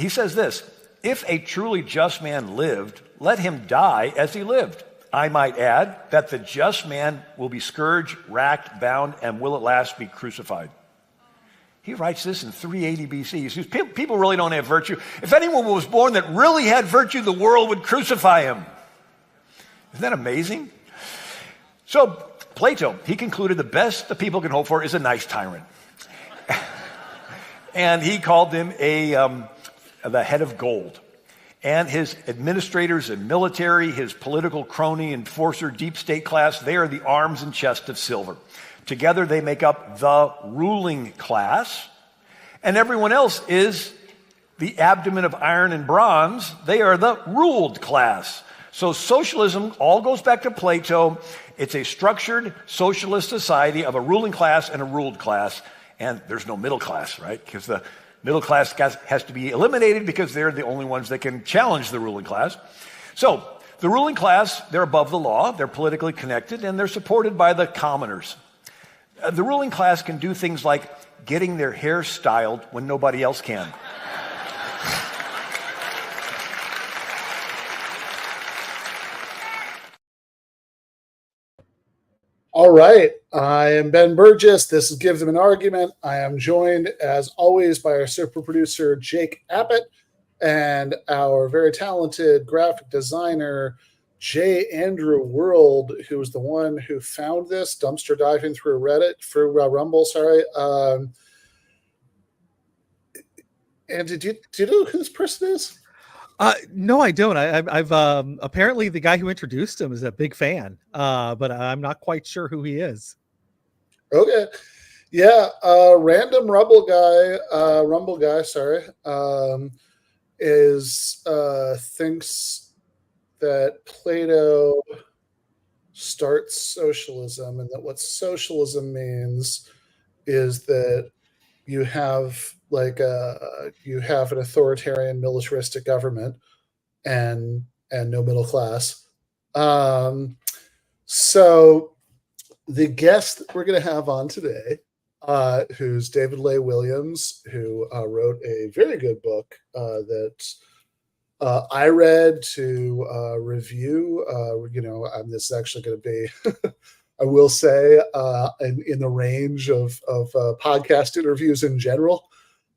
he says this: if a truly just man lived, let him die as he lived. I might add that the just man will be scourged, racked, bound, and will at last be crucified. He writes this in 380 BC. He says, people really don't have virtue. If anyone was born that really had virtue, the world would crucify him. Isn't that amazing? So Plato, he concluded the best the people can hope for is a nice tyrant. And he called him the head of gold. And his administrators and military, his political crony, enforcer, deep state class, they are the arms and chest of silver. Together they make up the ruling class, and everyone else is the abdomen of iron and bronze. They are the ruled class. So socialism all goes back to Plato. It's a structured socialist society of a ruling class and a ruled class, and there's no middle class, right? Because the middle class has to be eliminated because they're the only ones that can challenge the ruling class. So the ruling class, they're above the law, they're politically connected, and they're supported by the commoners. The ruling class can do things like getting their hair styled when nobody else can. All right. I am Ben Burgess. This is Give Them an Argument. I am joined, as always, by our super producer, Jake Appett, and our very talented graphic designer, J. Andrew World, who was the one who found this, dumpster diving through Rumble, sorry. And do you know who this person is? No, I don't. I've apparently the guy who introduced him is a big fan, but I'm not quite sure who he is. Okay. Yeah, random Rumble guy, thinks that Plato starts socialism, and that what socialism means is that you have an authoritarian militaristic government and no middle class. So the guest that we're going to have on today, who's David Lay Williams, who wrote a very good book that I read to review. This is actually going to be, I will say, in the range of podcast interviews in general,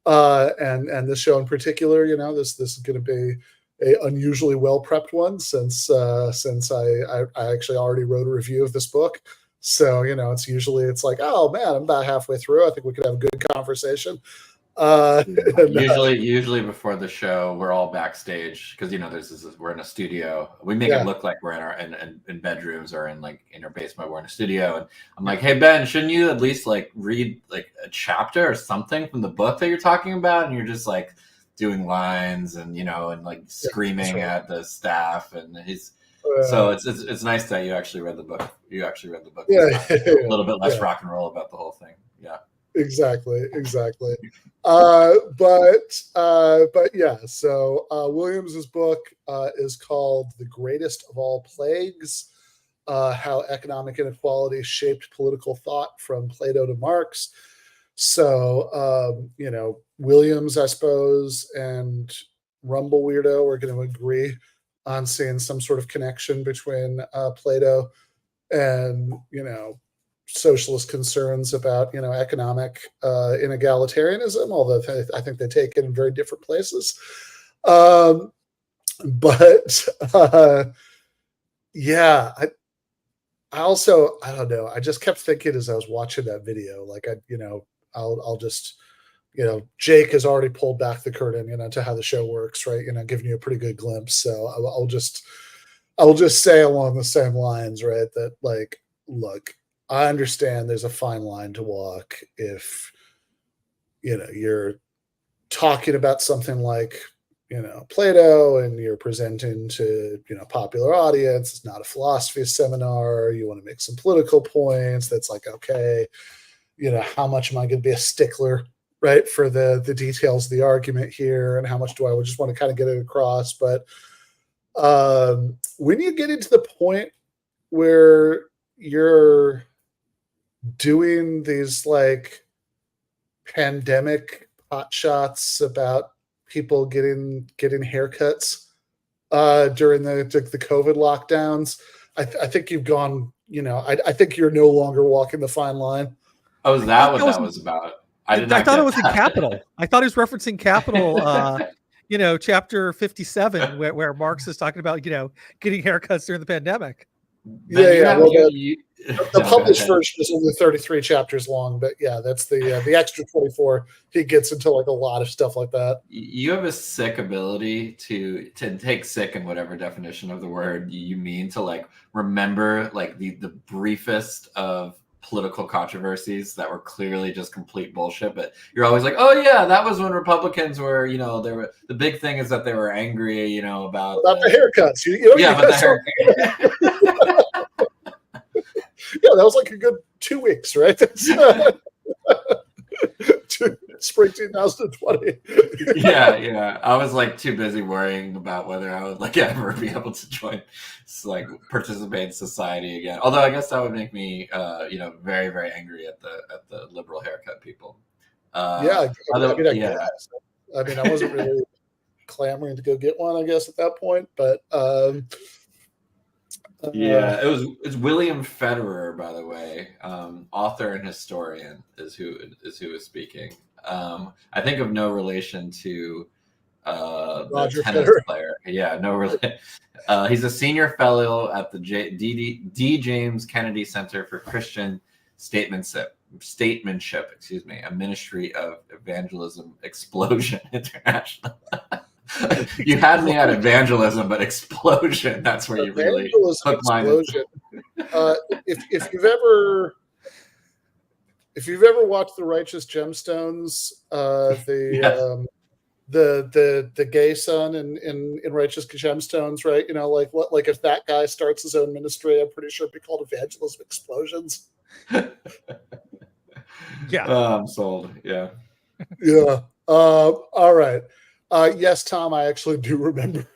and this show in particular. This is going to be a unusually well prepped one since I actually already wrote a review of this book. So it's like, oh man, I'm about halfway through. I think we could have a good conversation. Usually before the show, we're all backstage because we're in a studio. We make it look like we're in bedrooms or in our basement. We're in a studio, and I'm like, hey Ben, shouldn't you at least read a chapter or something from the book that you're talking about? And you're just doing lines and screaming at the staff, and he's. So it's nice that you actually read the book. Yeah, a little bit less rock and roll about the whole thing. Yeah. Exactly. But yeah, so Williams's book is called The Greatest of All Plagues, How Economic Inequality Shaped Political Thought from Plato to Marx. So, Williams, I suppose, and Rumble Weirdo are going to agree on seeing some sort of connection between Plato and, socialist concerns about economic inegalitarianism, although I think they take it in very different places. I don't know, I just kept thinking as I was watching that video, I'll just Jake has already pulled back the curtain to how the show works, right? Giving you a pretty good glimpse. So I'll just say along the same lines, right, that look, I understand there's a fine line to walk if, you're talking about something like, Plato, and you're presenting to, popular audience. It's not a philosophy seminar. You want to make some political points. That's okay, how much am I going to be a stickler, right, for the details of the argument here, and how much do I just want to kind of get it across? But when you get into the point where you're doing these pandemic hot shots about people getting haircuts during the COVID lockdowns. I think you've gone. I think you're no longer walking the fine line. Oh, is that what that was about? I thought it was in Capital. I thought he was referencing Capital. Chapter 57, where Marx is talking about getting haircuts during the pandemic. The published version is only 33 chapters long, but yeah, that's the extra 24 he gets into like a lot of stuff like that. You have a sick ability to take sick in whatever definition of the word you mean, to like remember like the briefest of political controversies that were clearly just complete bullshit, but you're always like, oh yeah, that was when Republicans were, they were, the big thing is that they were angry, about the haircuts. But the haircuts. Yeah, that was like a good 2 weeks, right? Spring 2020. Yeah. I was like too busy worrying about whether I would like ever be able to join, like participate in society again. Although I guess that would make me, very, very angry at the liberal haircut people. I wasn't really clamoring to go get one, I guess, at that point, but. It's William Federer, by the way, author and historian is who is speaking. I think of no relation to the tennis player. Yeah, no relation. He's a senior fellow at the D. James Kennedy Center for Christian Statesmanship, a Ministry of Evangelism Explosion International. You had me at evangelism, but explosion, that's where you really hook line. If you've ever watched The Righteous Gemstones, the gay son in Righteous Gemstones, right? Like if that guy starts his own ministry, I'm pretty sure it'd be called Evangelism Explosions. Yeah. I'm sold. Yeah. Yeah. All right. Yes, Tom, I actually do remember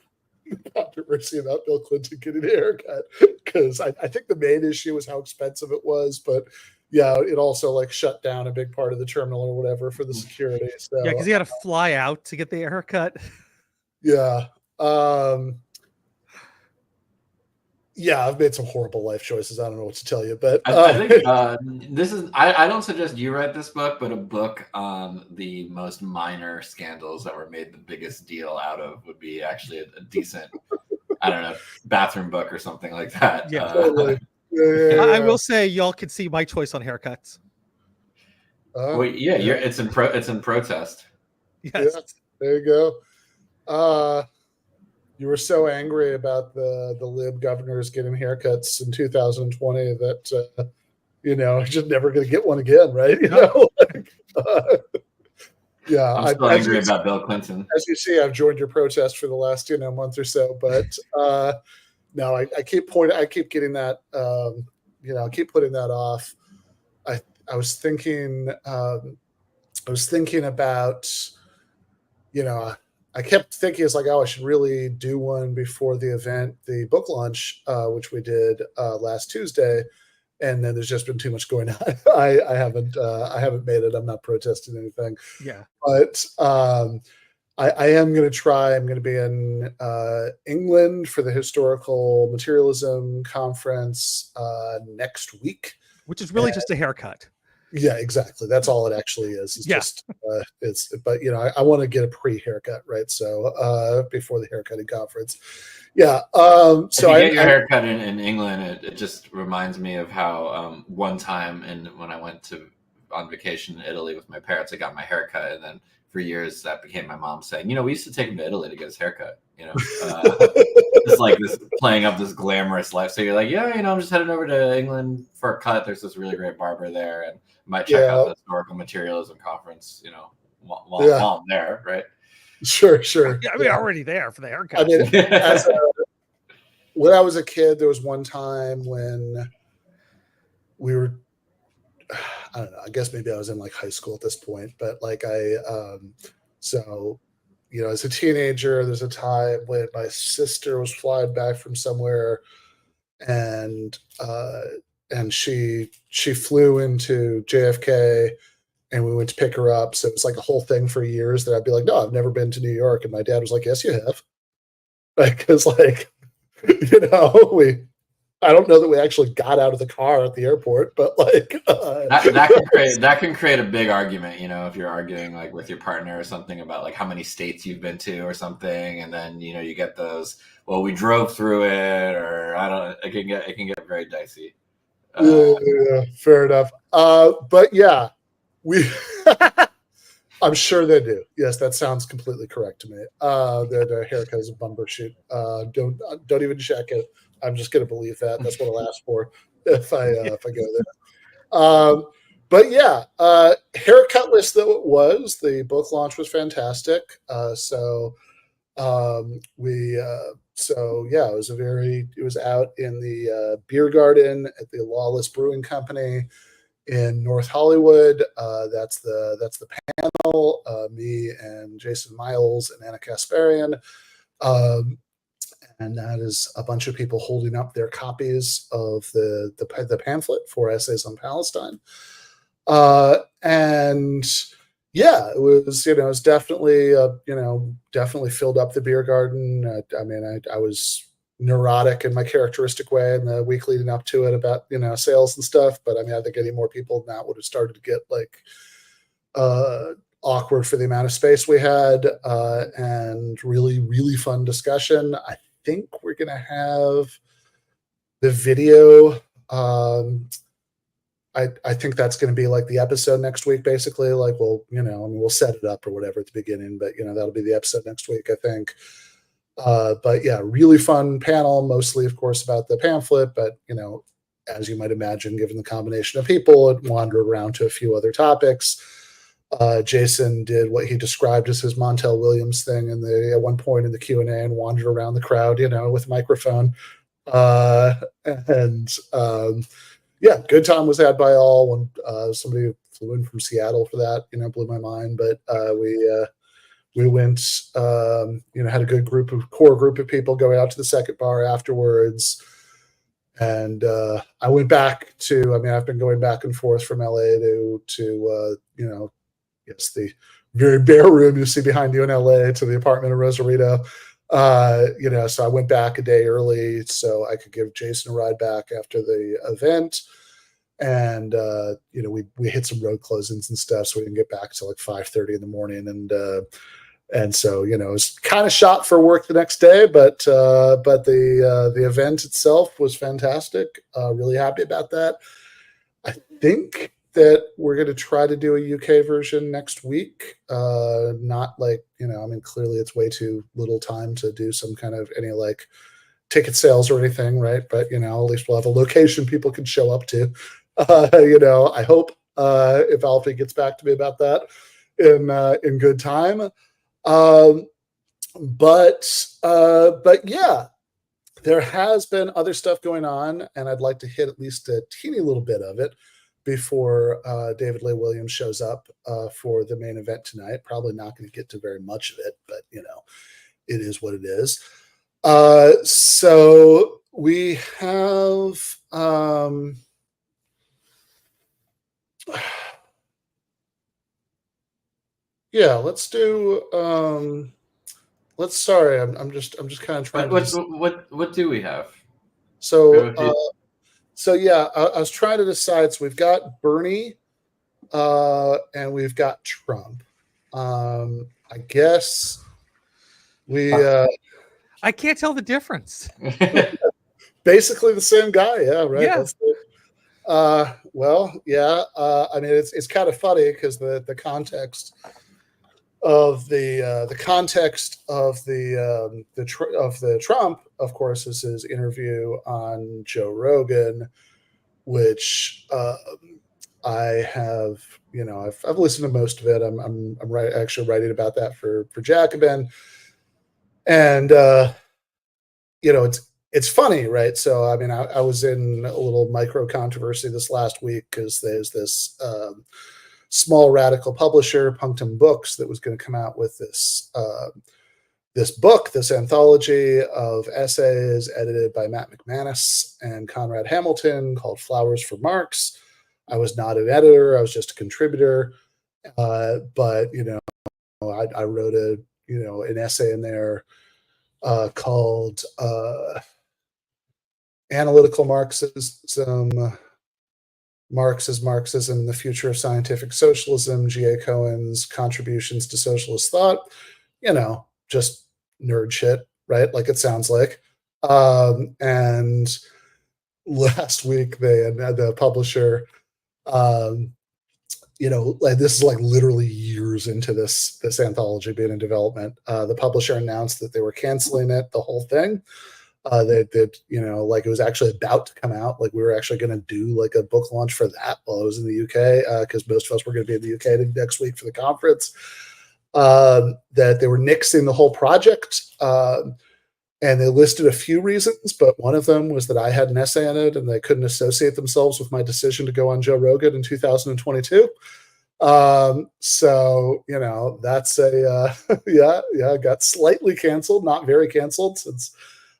the controversy about Bill Clinton getting a haircut, because I think the main issue was how expensive it was, but yeah, it also like shut down a big part of the terminal or whatever for the security. So, yeah, because he had to fly out to get the haircut. Yeah. I've made some horrible life choices. I don't know what to tell you, but I think this is. I don't suggest you write this book, but a book on the most minor scandals that were made the biggest deal out of would be actually a decent, I don't know, bathroom book or something like that. Yeah, totally. I will say y'all can see my choice on haircuts. It's in protest. Yes. Yeah, there you go. You were so angry about the lib governors getting haircuts in 2020 that you're just never going to get one again, right? I'm still angry about Bill Clinton. As you see, I've joined your protest for the last month or so, but no, I keep getting that. I keep putting that off. I was thinking about, I kept thinking it's like, I should really do one before the event, the book launch, which we did last Tuesday, and then there's just been too much going on. I haven't made it. I'm not protesting anything. Yeah, but I am going to try. I'm going to be in England for the Historical Materialism Conference next week, which is really just a haircut. Yeah, exactly. That's all it actually is. It's just but I want to get a pre-haircut, right? So before the haircutting conference. Yeah. So if you get your haircut in England, it just reminds me of how one time when I went on vacation in Italy with my parents, I got my haircut, and then for years that became my mom saying, we used to take him to Italy to get his haircut. It's like this playing up this glamorous life. So you're like, I'm just heading over to England for a cut. There's this really great barber there, and might check out the Historical Materialism Conference, while I'm there, right? Sure. Yeah, already there for the haircut. When I was a kid, there was one time when we were, I don't know, I guess maybe I was in like high school at this point, but like as a teenager, there's a time when my sister was flying back from somewhere, and she flew into JFK, and we went to pick her up. So it's like a whole thing for years that I'd be like, no, I've never been to New York. And my dad was like, yes, you have. Because like, I don't know that we actually got out of the car at the airport, but like that can create a big argument, if you're arguing like with your partner or something about like how many states you've been to or something, and then you get those, well, we drove through it, or I don't. It can get very dicey. Yeah, fair enough. But yeah, we. I'm sure they do. Yes, that sounds completely correct to me. The haircut is a bumper shoot. Don't even check it. I'm just going to believe that. That's what I'll ask for if I go there. But yeah, haircutless though it was, the book launch was fantastic. So yeah, it was out in the beer garden at the Lawless Brewing Company in North Hollywood. That's the panel. Me and Jason Miles and Anna Kasparian. And that is a bunch of people holding up their copies of the pamphlet, 4 Essays on Palestine. And yeah, it was definitely definitely filled up the beer garden. I was neurotic in my characteristic way in the week leading up to it about sales and stuff, but I think any more people than that would have started to get like awkward for the amount of space we had, and really, really fun discussion. I think we're gonna have the video. I think that's going to be like the episode next week, basically. Like, we'll set it up or whatever at the beginning, but that'll be the episode next week, I think. But yeah, really fun panel, mostly, of course, about the pamphlet. But as you might imagine, given the combination of people, it wandered around to a few other topics. Jason did what he described as his Montel Williams thing, at one point in the Q&A, and wandered around the crowd, with a microphone. Yeah, good time was had by all. When somebody flew in from Seattle for that, blew my mind. But we went, had a good core group of people going out to the second bar afterwards. And I went back to, I've been going back and forth from LA to the very bare room you see behind you in LA to the apartment in Rosarito. So I went back a day early so I could give Jason a ride back after the event. And, we hit some road closings and stuff, so we didn't get back till like 5:30 in the morning. And so, it was kind of shot for work the next day, but the event itself was fantastic. Really happy about that. I think that we're going to try to do a UK version next week. Not like, clearly it's way too little time to do some kind of any like ticket sales or anything, right? But, at least we'll have a location people can show up to. I hope if Alfie gets back to me about that in good time. But yeah, there has been other stuff going on, and I'd like to hit at least a teeny little bit of it before David Leigh Williams shows up for the main event tonight. Probably not going to get to very much of it, but it is what it is. So we have yeah, let's do sorry, I'm just kind of trying what do we have? So yeah, I was trying to decide. So we've got Bernie and we've got Trump. I guess we I can't tell the difference. Basically the same guy, yeah, right. Yeah. Well, yeah. It's kind of funny because the context of the Trump, of course, is his interview on Joe Rogan, which I have, I've listened to most of it. I'm actually writing about that for Jacobin, and it's funny, right? So I was in a little micro controversy this last week because there's this small radical publisher, Punctum Books, that was going to come out with this book, this anthology of essays edited by Matt McManus and Conrad Hamilton called Flowers for Marx. I was not an editor. I was just a contributor. But I wrote an essay in there called Analytical Marxism, Marx is Marxism, the Future of Scientific Socialism, G.A. Cohen's Contributions to Socialist Thought, just nerd shit, right? Like it sounds like. And last week, the publisher, like this is like literally years into this anthology being in development. The publisher announced that they were canceling it, the whole thing. They did, like it was actually about to come out. Like we were actually going to do like a book launch for that while I was in the UK, because most of us were going to be in the UK next week for the conference. That they were nixing the whole project. And they listed a few reasons, but one of them was that I had an essay in it and they couldn't associate themselves with my decision to go on Joe Rogan in 2022. So, that's got slightly canceled, not very canceled, since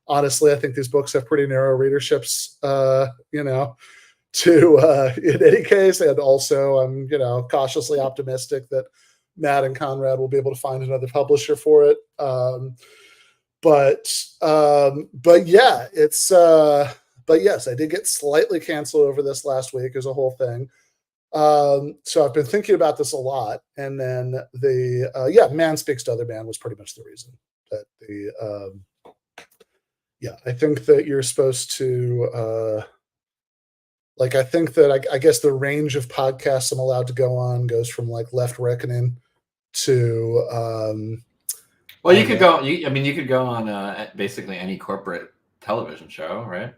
honestly, I think these books have pretty narrow readerships, in any case. And also I'm, cautiously optimistic that Matt and Conrad will be able to find another publisher for it. But yeah, but yes, I did get slightly canceled over this last week as a whole thing. So I've been thinking about this a lot. And then Man Speaks to Other Man was pretty much the reason that I think that you're supposed to, I think that I guess the range of podcasts I'm allowed to go on goes from like Left Reckoning to, well, you could go. You could go on basically any corporate television show, right?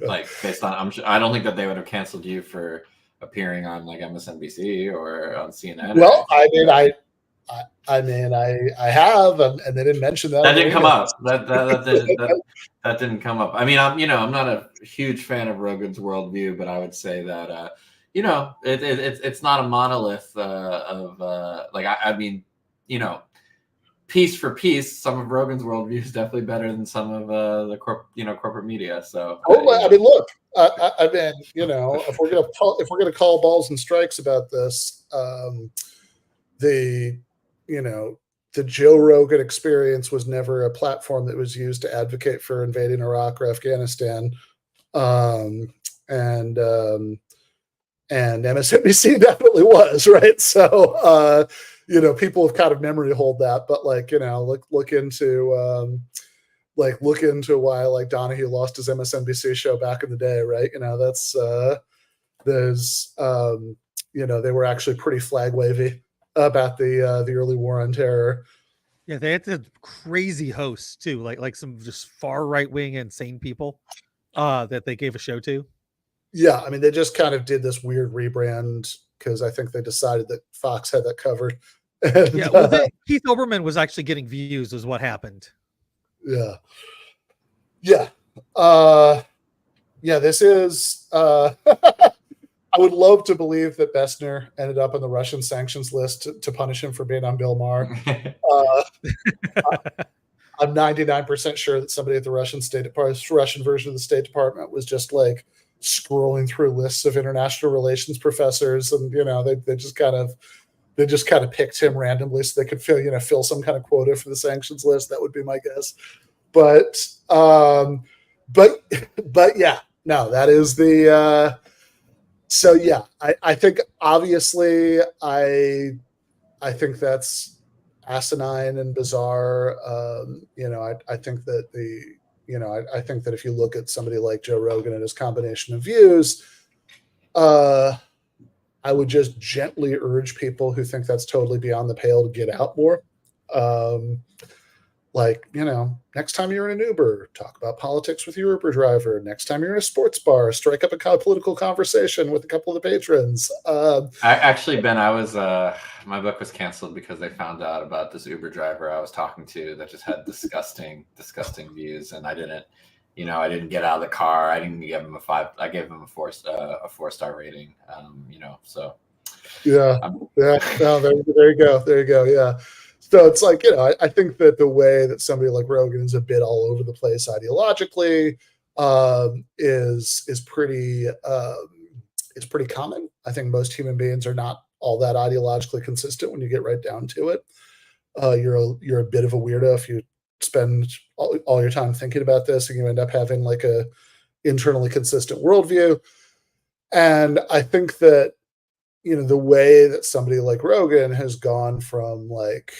Like based on, I don't think that they would have canceled you for appearing on like MSNBC or on CNN. Well, I have, and they didn't mention that. That didn't come up. That didn't come up. I mean, I'm not a huge fan of Rogan's worldview, but I would say that it's not a monolith piece for piece, some of Rogan's worldview is definitely better than some of the corporate media. So, I mean, look, if we're gonna call balls and strikes about this, the Joe Rogan Experience was never a platform that was used to advocate for invading Iraq or Afghanistan, and MSNBC definitely was, right? So. People have kind of memory hold that, but look into why like Donahue lost his MSNBC show back in the day, right? They were actually pretty flag wavy about the early war on terror. Yeah, they had the crazy hosts too, like some just far right wing insane people that they gave a show to. Yeah, I mean, they just kind of did this weird rebrand because I think they decided that Fox had that covered. And, Keith Olbermann was actually getting views, is what happened. Yeah. This is. I would love to believe that Bessner ended up on the Russian sanctions list to punish him for being on Bill Maher. I'm 99% sure that somebody at the Russian version of the State Department was just like scrolling through lists of international relations professors, and they just kind of picked him randomly so they could fill some kind of quota for the sanctions list. That would be my guess. But yeah, no, that is the. So yeah, I think obviously I think that's asinine and bizarre. I think that I think that if you look at somebody like Joe Rogan and his combination of views, I would just gently urge people who think that's totally beyond the pale to get out more. Next time you're in an Uber, talk about politics with your Uber driver. Next time you're in a sports bar, strike up a political conversation with a couple of the patrons. Ben, my book was canceled because they found out about this Uber driver I was talking to that just had disgusting views, and I didn't get out of the car. I didn't give him a 5. I gave him a 4-star rating. So. Yeah. No, there you go. Yeah. So it's like, I think that the way that somebody like Rogan is a bit all over the place ideologically is pretty common. I think most human beings are not all that ideologically consistent when you get right down to it. You're a bit of a weirdo if you spend all your time thinking about this and you end up having like a internally consistent worldview. And I think that, you know, the way that somebody like Rogan has gone from like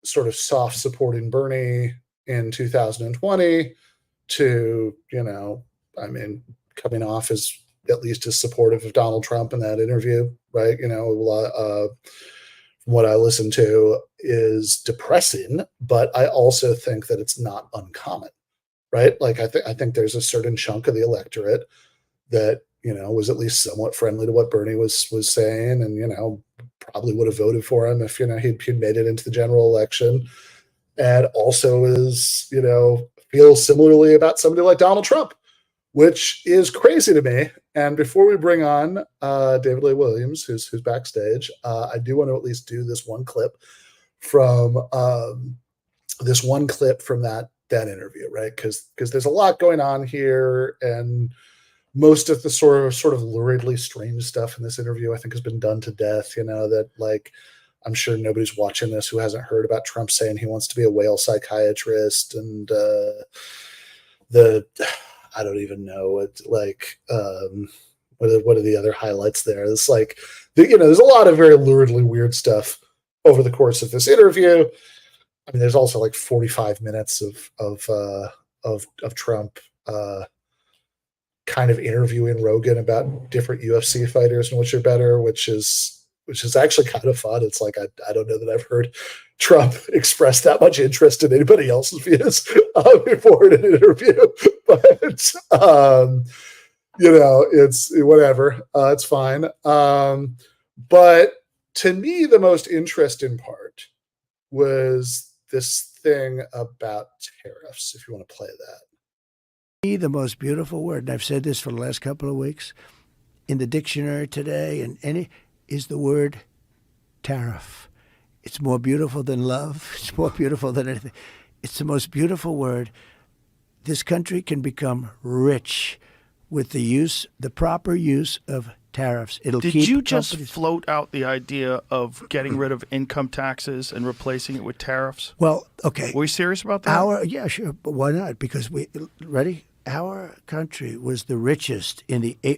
sort of soft supporting Bernie in 2020 to, you know, I mean, coming off as at least as supportive of Donald Trump in that interview, right? You know, from what I listened to is depressing, but I also think that it's not uncommon, right? Like I think there's a certain chunk of the electorate that, you know, was at least somewhat friendly to what Bernie was saying, and, you know, probably would have voted for him if, you know, he'd made it into the general election, and also is, you know, feels similarly about somebody like Donald Trump, which is crazy to me. And before we bring on David Lee Williams, who's backstage, I do want to at least do this one clip from that interview, right? Because there's a lot going on here, and most of the sort of luridly strange stuff in this interview, I think, has been done to death. You know, that, like, I'm sure nobody's watching this who hasn't heard about Trump saying he wants to be a whale psychiatrist, and I don't even know what, like, what are the other highlights there? It's like, you know, there's a lot of very luridly weird stuff over the course of this interview. I mean, there's also like 45 minutes of Trump kind of interviewing Rogan about different UFC fighters and which are better, which is actually kind of fun. It's like, I don't know that I've heard Trump express that much interest in anybody else's views before in an interview, but you know, it's whatever. It's fine. But to me, the most interesting part was this thing about tariffs, if you want to play that. The most beautiful word, and I've said this for the last couple of weeks, in the dictionary today, and is the word tariff. It's more beautiful than love. It's more beautiful than anything. It's the most beautiful word. This country can become rich with the proper use of tariffs. Did you just float out the idea of getting rid of income taxes and replacing it with tariffs? Well, okay. Were you serious about that? Yeah, sure. But why not? Because our country was the richest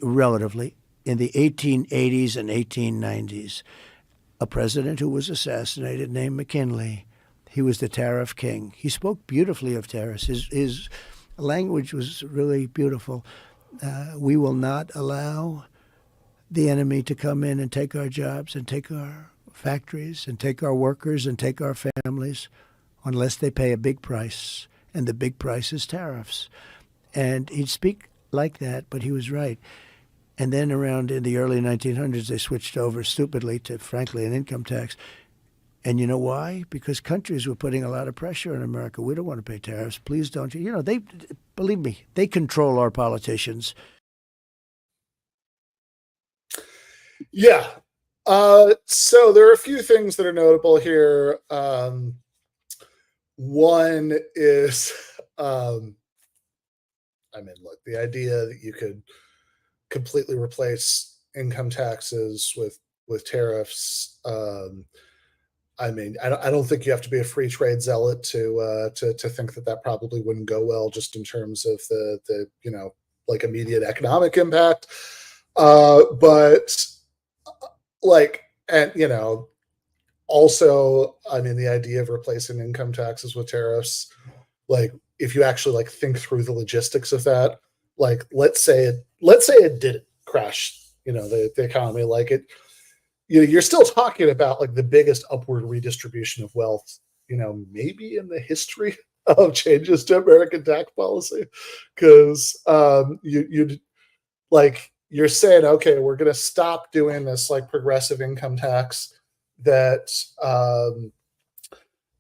relatively in the 1880s and 1890s. A president who was assassinated named McKinley, he was the tariff king. He spoke beautifully of tariffs. His language was really beautiful. We will not allow the enemy to come in and take our jobs and take our factories and take our workers and take our families unless they pay a big price. And the big price is tariffs. And he'd speak like that, but he was right. And then around in the early 1900s, they switched over stupidly to, frankly, an income tax. And you know why? Because countries were putting a lot of pressure on America. We don't want to pay tariffs. Please don't. You know, believe me, they control our politicians. Yeah. So there are a few things that are notable here. One is, I mean, look, the idea that you could completely replace income taxes with tariffs. I mean, I don't think you have to be a free trade zealot to think that probably wouldn't go well, just in terms of the you know, like, immediate economic impact. But like, and, you know, also, I mean, the idea of replacing income taxes with tariffs, like, if you actually like think through the logistics of that, like, let's say it didn't crash, you know, the economy, like it, you know, you're still talking about like the biggest upward redistribution of wealth, you know, maybe in the history of changes to American tax policy, because you're saying, okay, we're going to stop doing this like progressive income tax that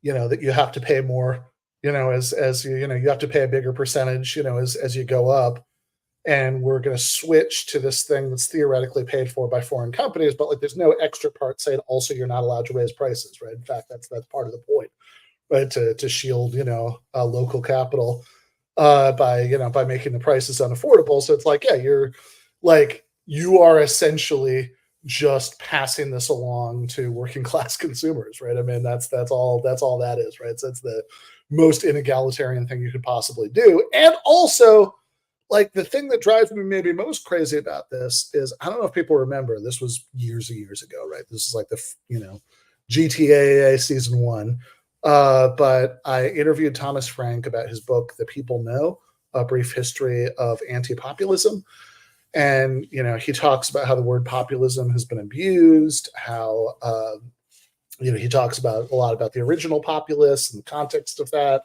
you know, that you have to pay more, you know, as you know, you have to pay a bigger percentage, you know, as you go up. And we're going to switch to this thing that's theoretically paid for by foreign companies, but like, there's no extra part saying also you're not allowed to raise prices, right? In fact, that's part of the point, right? To shield, you know, local capital by making the prices unaffordable. So it's like, yeah, you are essentially just passing this along to working class consumers, right? I mean, that's all that is, right? So it's the most inegalitarian thing you could possibly do. And also, like, the thing that drives me maybe most crazy about this is, I don't know if people remember, this was years and years ago, right? This is like the, GTAA season 1. But I interviewed Thomas Frank about his book, The People Know, A Brief History of Anti-Populism. And, he talks about how the word populism has been abused, how, he talks about a lot about the original populists and the context of that,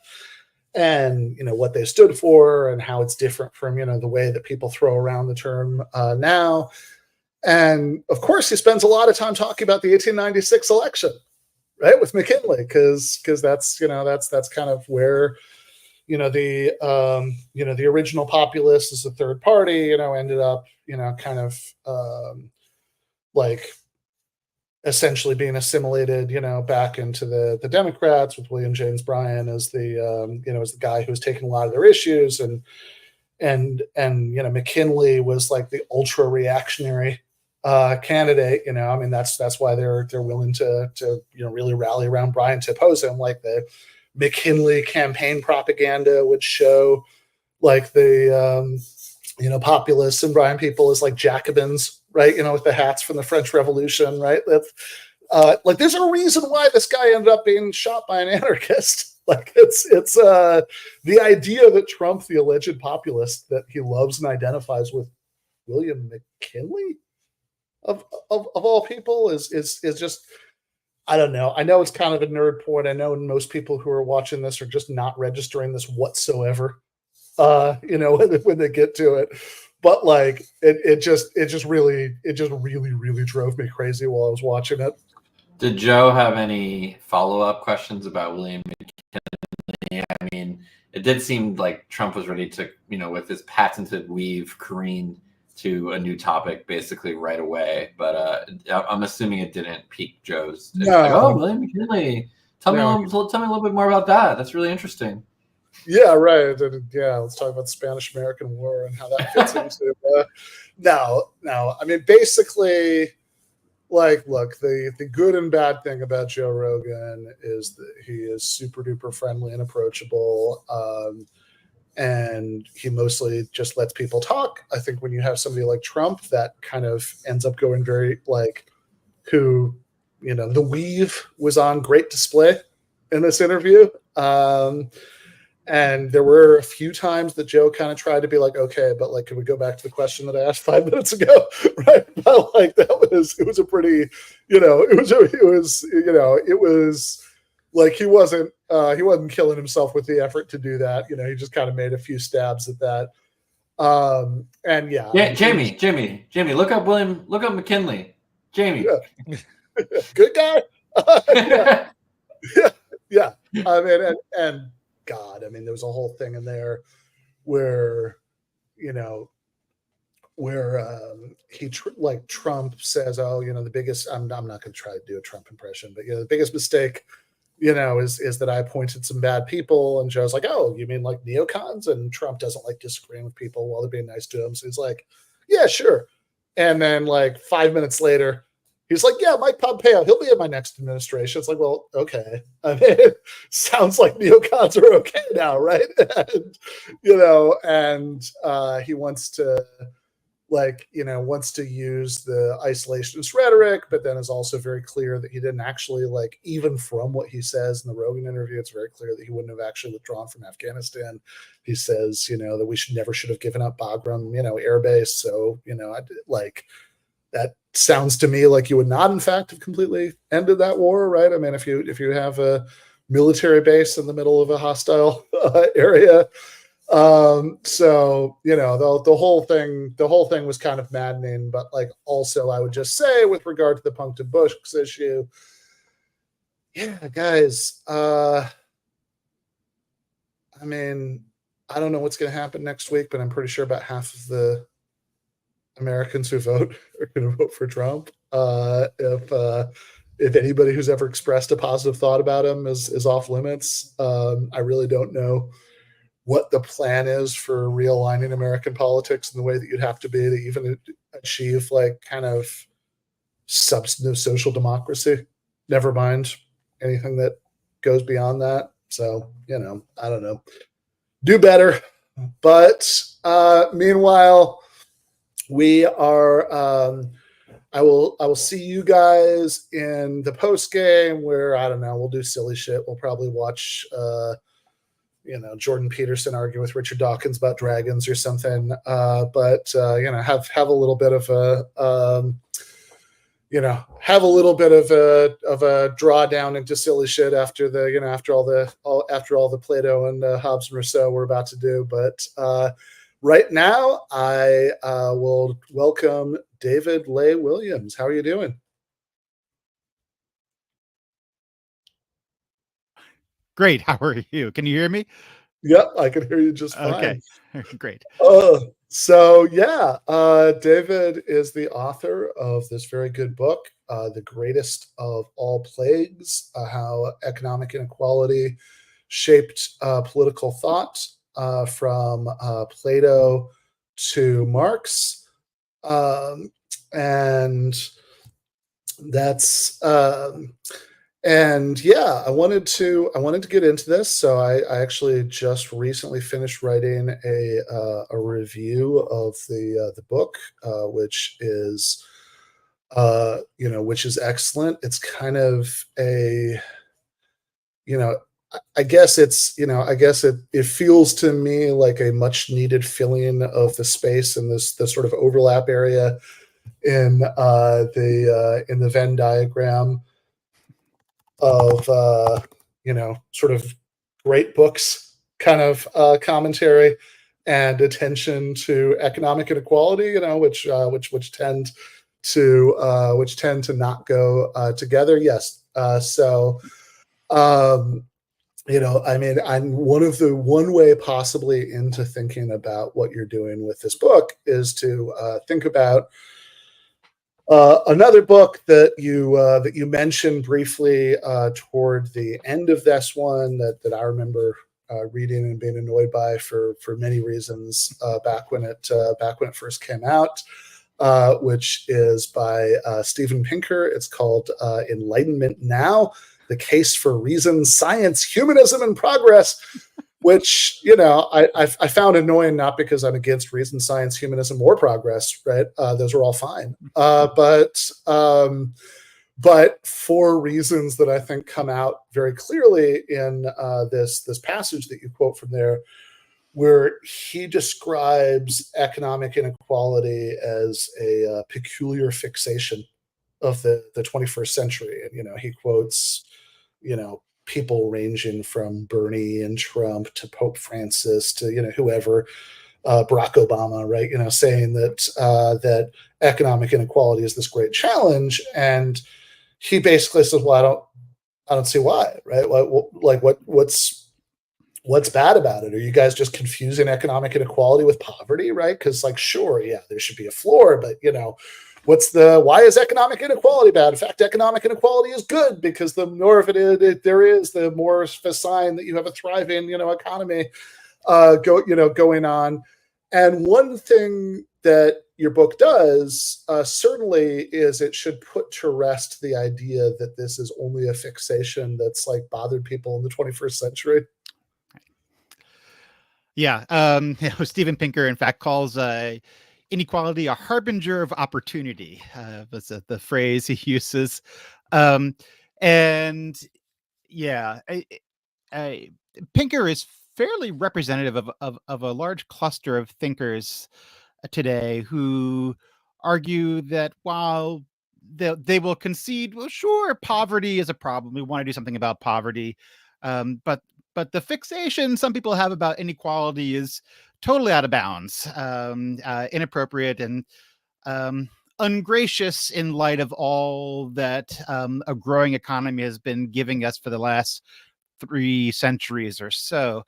and, what they stood for and how it's different from, the way that people throw around the term now. And of course, he spends a lot of time talking about the 1896 election, right, with McKinley, because that's kind of where, the original populists as a third party, ended up, kind of like essentially being assimilated, back into the Democrats, with William James Bryan as the, as the guy who was taking a lot of their issues, and McKinley was like the ultra reactionary candidate. I mean, that's why they're willing to really rally around Bryan to oppose him. Like, the McKinley campaign propaganda would show like the populists and Bryan people as like Jacobins, right? With the hats from the French Revolution, right? That's like, there's a reason why this guy ended up being shot by an anarchist. Like, it's the idea that Trump, the alleged populist that he loves and identifies with, William McKinley of all people, is just, I don't know. I know it's kind of a nerd point. I know most people who are watching this are just not registering this whatsoever, when they get to it. But like, it just really drove me crazy while I was watching it. Did Joe have any follow-up questions about William McKinley? I mean, it did seem like Trump was ready to, with his patented weave, careen to a new topic basically right away. But I'm assuming it didn't pique Joe's. It's No. like, oh, William McKinley. Tell me a little bit more about that. That's really interesting. Yeah, right. And yeah, let's talk about the Spanish-American War and how that fits into. No. I mean, basically, like, look, the good and bad thing about Joe Rogan is that he is super duper friendly and approachable. And he mostly just lets people talk. I think when you have somebody like Trump, that kind of ends up going very, like, who, the weave was on great display in this interview. And there were a few times that Joe kind of tried to be like, okay, but like, can we go back to the question that I asked 5 minutes ago? Right. But like, it was a pretty, it was like, he wasn't killing himself with the effort to do that. He just kind of made a few stabs at that. And yeah. Jamie, look up McKinley. Jamie. Yeah. Good guy. Yeah. I mean, and God, I mean, there was a whole thing in there where, Trump says, oh, the biggest, I'm not going to try to do a Trump impression, but the biggest mistake, is that I appointed some bad people. And Joe's like, oh, you mean like neocons? And Trump doesn't like disagreeing with people while they're being nice to him. So he's like, yeah, sure. And then like 5 minutes later, he's like, yeah, Mike Pompeo, he'll be in my next administration. It's like, well, okay. I mean, it sounds like neocons are okay now, right? And, he wants to, wants to use the isolationist rhetoric, but then is also very clear that he didn't actually, like, even from what he says in the Rogan interview, it's very clear that he wouldn't have actually withdrawn from Afghanistan. He says, that we should have given up Bagram, air base. So, that sounds to me like you would not, in fact, have completely ended that war, right? I mean, if you have a military base in the middle of a hostile area, so the whole thing was kind of maddening. But like, also, I would just say, with regard to the Punctum Bush issue, yeah, guys, I mean, I don't know what's going to happen next week, but I'm pretty sure about half of the Americans who vote are going to vote for Trump. If anybody who's ever expressed a positive thought about him is off limits, I really don't know what the plan is for realigning American politics in the way that you'd have to be to even achieve like kind of substantive social democracy. Never mind anything that goes beyond that. So, I don't know. Do better. But meanwhile, we are I will see you guys in the post game where, I don't know, we'll do silly shit. We'll probably watch Jordan Peterson argue with Richard Dawkins about dragons or something. But have a little bit of a have a little bit of a drawdown into silly shit after after all the Plato and Hobbes and Rousseau we're about to do. But right now, I will welcome David Lay Williams. How are you doing? Great. How are you? Can you hear me? Yep, I can hear you just fine. Okay, great. So yeah, David is the author of this very good book, The Greatest of All Plagues, How Economic Inequality Shaped Political Thought from Plato to Marx. And that's and yeah, I wanted to get into this. So I actually just recently finished writing a review of the book, which is excellent. It's kind of a I guess it feels to me like a much needed filling of the space in this sort of overlap area in the Venn diagram of sort of great books kind of commentary and attention to economic inequality, which tend to not go together. Yes. I'm one way possibly into thinking about what you're doing with this book is to think about another book that you mentioned briefly toward the end of this one that I remember reading and being annoyed by for many reasons back when it first came out, which is by Steven Pinker. It's called Enlightenment Now: The Case for Reason, Science, Humanism, and Progress. Which, I found annoying, not because I'm against reason, science, humanism, or progress, right? Those are all fine. But for reasons that I think come out very clearly in this passage that you quote from there, where he describes economic inequality as a peculiar fixation of the 21st century. And, he quotes, people ranging from Bernie and Trump to Pope Francis to whoever, Barack Obama, right? Saying that economic inequality is this great challenge, and he basically says, "Well, I don't see why, right? What's bad about it? Are you guys just confusing economic inequality with poverty, right? Because sure, yeah, there should be a floor, but why is economic inequality bad? In fact, economic inequality is good because the more of it there is, the more of a sign that you have a thriving, economy going on. And one thing that your book does certainly is it should put to rest the idea that this is only a fixation that's bothered people in the 21st century. Yeah. Steven Pinker, in fact, calls inequality a harbinger of opportunity. That's the phrase he uses. And yeah, Pinker is fairly representative of a large cluster of thinkers today who argue that while they will concede, well, sure, poverty is a problem. We want to do something about poverty. But the fixation some people have about inequality is totally out of bounds, inappropriate, and ungracious in light of all that a growing economy has been giving us for the last 3 centuries or so.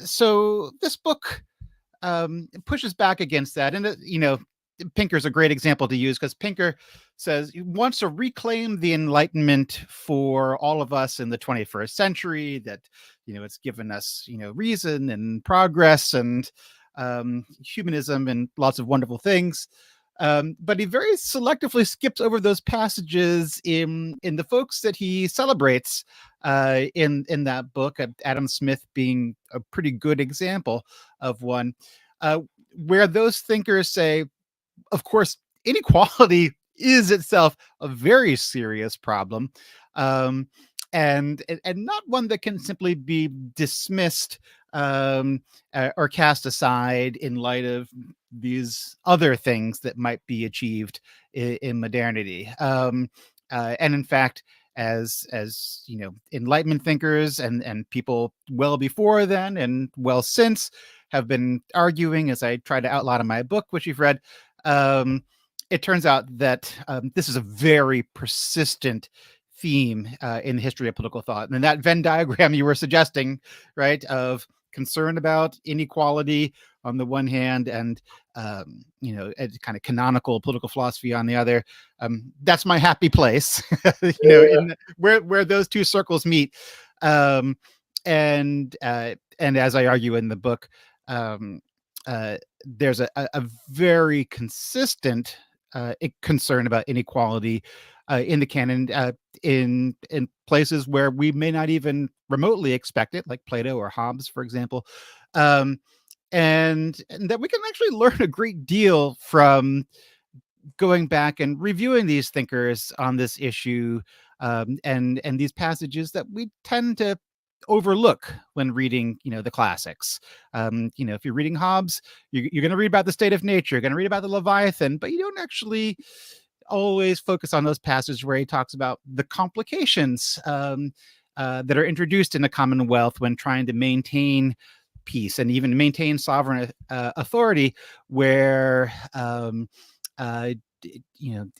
So this book pushes back against that. And, Pinker's a great example to use because Pinker says he wants to reclaim the Enlightenment for all of us in the 21st century, that, it's given us, reason and progress. And humanism and lots of wonderful things. But he very selectively skips over those passages in the folks that he celebrates in that book. Adam Smith being a pretty good example of one, where those thinkers say, of course, inequality is itself a very serious problem, and not one that can simply be dismissed or cast aside in light of these other things that might be achieved in modernity. And in fact, as Enlightenment thinkers and people well before then and well since have been arguing, as I try to outline in my book, which you've read, it turns out that this is a very persistent theme in the history of political thought. And that Venn diagram you were suggesting, right, of concern about inequality on the one hand and a kind of canonical political philosophy on the other, that's my happy place. Where those two circles meet. And as I argue in the book, there's a very consistent concern about inequality in the canon, in places where we may not even remotely expect it, like Plato or Hobbes, for example, and that we can actually learn a great deal from going back and reviewing these thinkers on this issue, and these passages that we tend to overlook when reading, the classics. If you're reading Hobbes, you're going to read about the state of nature, you're going to read about the Leviathan, but you don't actually always focus on those passages where he talks about the complications that are introduced in a commonwealth when trying to maintain peace and even maintain sovereign authority, where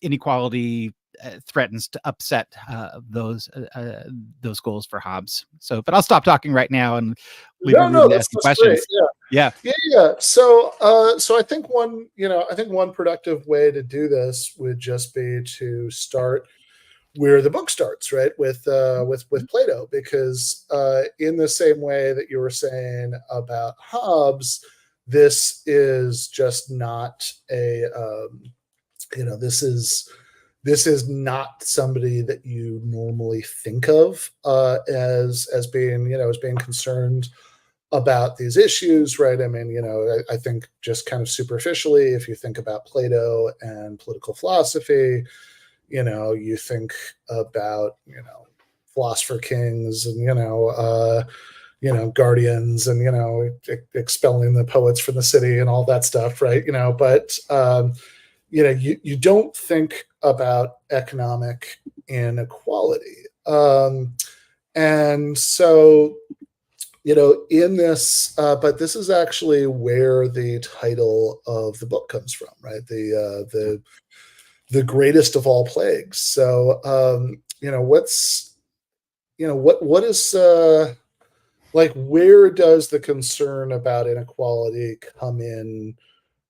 inequality threatens to upset those goals for Hobbes. So, but I'll stop talking right now and leave room to ask questions. Yeah. So I think one productive way to do this would just be to start where the book starts, right, with Plato, because in the same way that you were saying about Hobbes, this is just not this is not somebody that you normally think of as being concerned about these issues, right? I mean, I think just kind of superficially, if you think about Plato and political philosophy, you think about, philosopher kings and, guardians and, expelling the poets from the city and all that stuff, right? But, you don't think about economic inequality. And so, in this, but this is actually where the title of the book comes from, right? The greatest of all plagues. So, what is where does the concern about inequality come in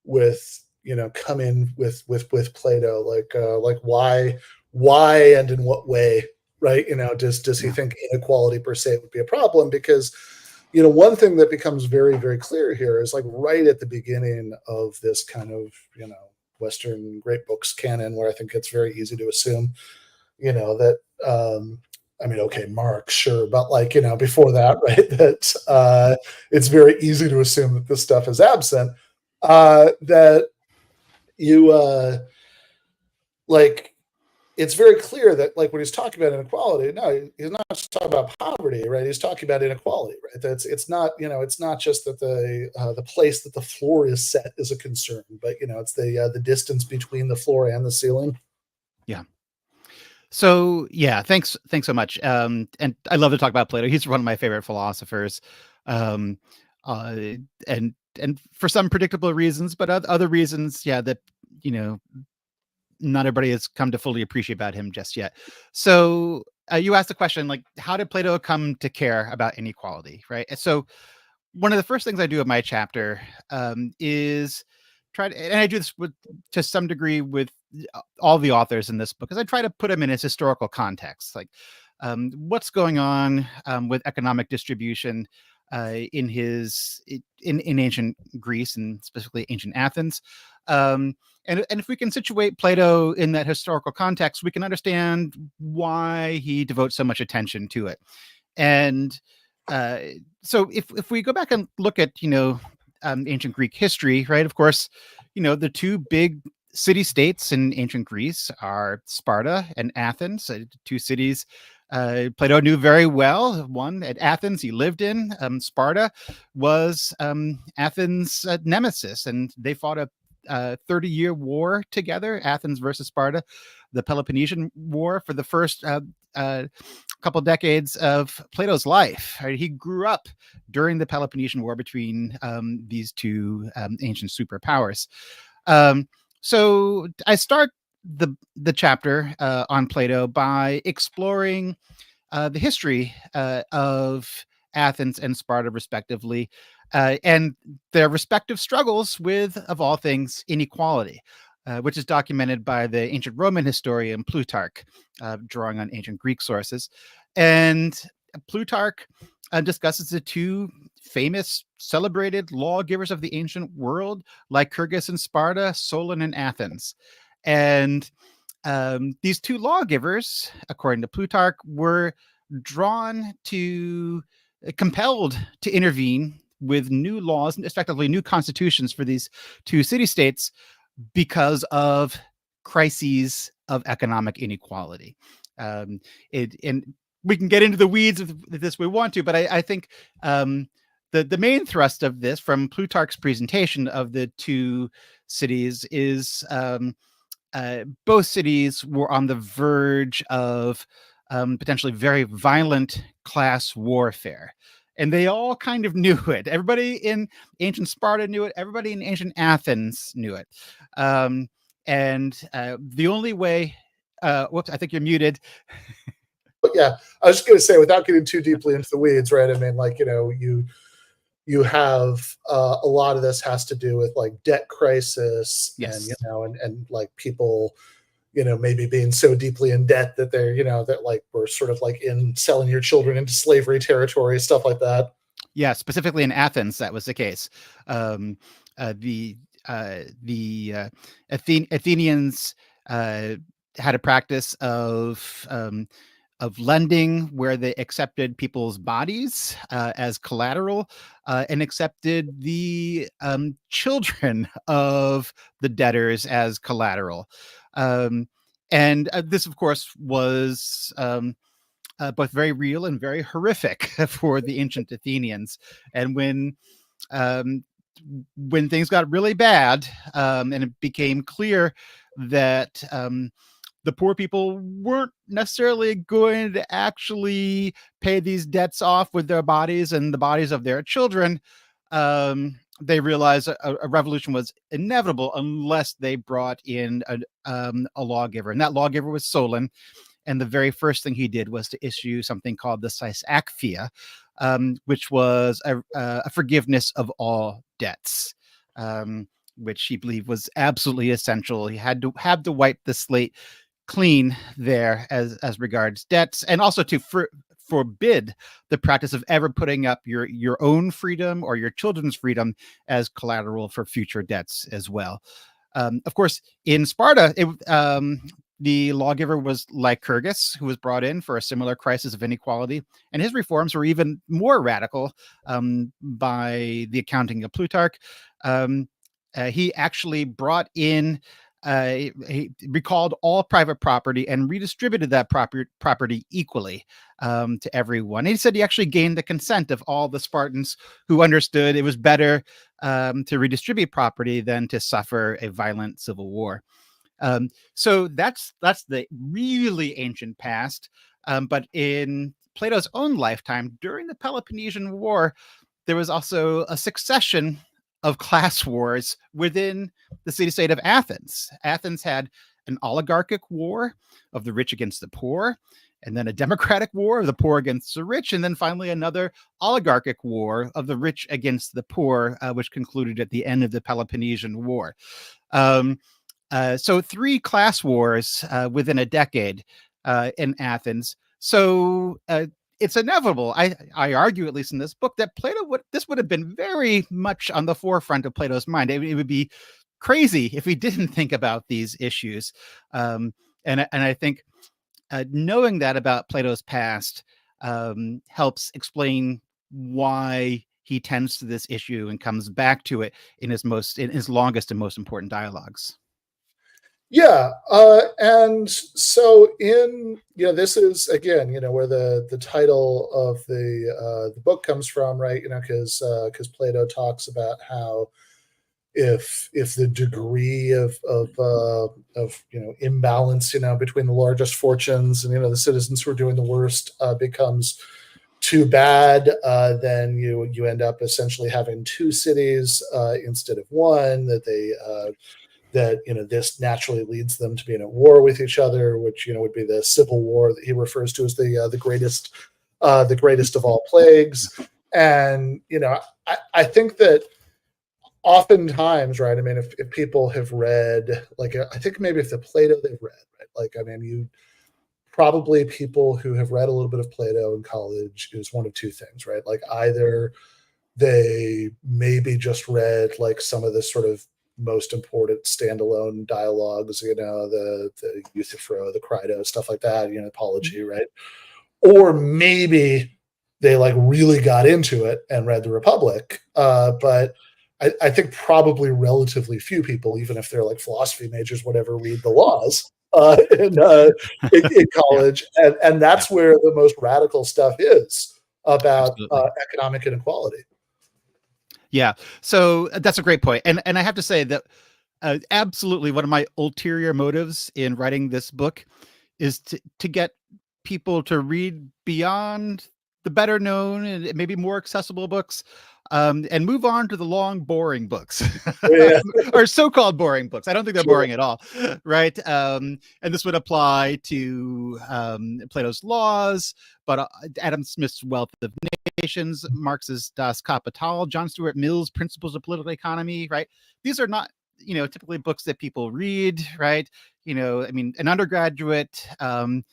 with Plato? Why and in what way, right? Does he think inequality per se would be a problem? Because one thing that becomes very, very clear here is right at the beginning of this kind of Western great books canon, where I think it's very easy to assume that Marx, sure, but before that, right, that it's very easy to assume that this stuff is absent, that you it's very clear that when he's talking about inequality, no, he's not just talking about poverty, right? He's talking about inequality, right? It's not just that the place that the floor is set is a concern, but it's the distance between the floor and the ceiling. Yeah. So yeah, thanks so much. And I love to talk about Plato. He's one of my favorite philosophers, and for some predictable reasons, but other reasons, that not everybody has come to fully appreciate about him just yet. So you asked the question, how did Plato come to care about inequality, right? So one of the first things I do in my chapter is and I do this to some degree with all the authors in this book, because I try to put them in its historical context, what's going on with economic distribution in ancient Greece and specifically ancient Athens. And if we can situate Plato in that historical context, we can understand why he devotes so much attention to it. And so if we go back and look at, ancient Greek history, right? Of course, the two big city-states in ancient Greece are Sparta and Athens, two cities Plato knew very well. One at Athens he lived in. Sparta was Athens' nemesis, and they fought a 30-year war together, Athens versus Sparta, the Peloponnesian War, for the first couple decades of Plato's life. Right? He grew up during the Peloponnesian War between these two ancient superpowers. So I start the chapter on Plato by exploring the history of Athens and Sparta, respectively, and their respective struggles with, of all things, inequality, which is documented by the ancient Roman historian Plutarch, drawing on ancient Greek sources. And Plutarch discusses the two famous, celebrated lawgivers of the ancient world, Lycurgus in Sparta, Solon in Athens. And these two lawgivers, according to Plutarch, were compelled to intervene with new laws, effectively new constitutions for these two city-states, because of crises of economic inequality. And we can get into the weeds of this if we want to, but I think the main thrust of this, from Plutarch's presentation of the two cities, is both cities were on the verge of potentially very violent class warfare. And they all kind of knew it. Everybody in ancient Sparta knew it. Everybody in ancient Athens knew it. And the only way... whoops, I think you're muted. But yeah, I was just going to say, without getting too deeply into the weeds, right? I mean, like, you have a lot of this has to do with like debt crisis, yes, and like people, maybe being so deeply in debt that they're, that like we're sort of like in selling your children into slavery territory, stuff like that. Yeah, specifically in Athens, that was the case. The Athenians had a practice of lending where they accepted people's bodies as collateral and accepted the children of the debtors as collateral. And this, of course, was both very real and very horrific for the ancient Athenians. And when things got really bad and it became clear that the poor people weren't necessarily going to actually pay these debts off with their bodies and the bodies of their children, they realized a revolution was inevitable unless they brought in a lawgiver. And that lawgiver was Solon. And the very first thing he did was to issue something called the Sysakphia, which was a forgiveness of all debts, which he believed was absolutely essential. He had to wipe the slate clean there as regards debts, and also to forbid the practice of ever putting up your own freedom or your children's freedom as collateral for future debts as well. Of course, in Sparta, the lawgiver was Lycurgus, who was brought in for a similar crisis of inequality, and his reforms were even more radical by the accounting of Plutarch. He actually brought in he recalled all private property and redistributed that property equally to everyone. He said he actually gained the consent of all the Spartans who understood it was better to redistribute property than to suffer a violent civil war. So that's the really ancient past. But in Plato's own lifetime, during the Peloponnesian War, there was also a succession of class wars within the city-state of Athens. Athens had an oligarchic war of the rich against the poor, and then a democratic war of the poor against the rich, and then finally another oligarchic war of the rich against the poor, which concluded at the end of the Peloponnesian War. So 3 class wars within a decade in Athens. So it's inevitable. I argue, at least in this book, that this would have been very much on the forefront of Plato's mind. It would be crazy if we didn't think about these issues. And I think knowing that about Plato's past helps explain why he tends to this issue and comes back to it in his longest and most important dialogues. Yeah, and so this is again, where the title of the book comes from, right? Because Plato talks about how if the degree of imbalance, between the largest fortunes and the citizens who are doing the worst becomes too bad, then you end up essentially having two cities instead of one. That this naturally leads them to being at war with each other, which would be the civil war that he refers to as the greatest of all plagues. And I think that oftentimes, right? I mean, if people have read, like, I think maybe if the Plato they've read, right? Like, I mean, you probably people who have read a little bit of Plato in college is one of two things, right? Like, either they maybe just read like some of the sort of most important standalone dialogues, the Euthyphro, the Crito, stuff like that, Apology, right? Or maybe they like really got into it and read the Republic. But I think probably relatively few people, even if they're like philosophy majors, whatever, read the laws in college. And that's where the most radical stuff is about economic inequality. Yeah, so that's a great point. And I have to say that absolutely one of my ulterior motives in writing this book is to get people to read beyond the better known and maybe more accessible books and move on to the long, boring books or so-called boring books. I don't think they're boring at all, right? And this would apply to Plato's Laws, but Adam Smith's Wealth of Nations, Marx's Das Kapital, John Stuart Mill's Principles of Political Economy, right? These are not, typically books that people read, right? I mean, an undergraduate, might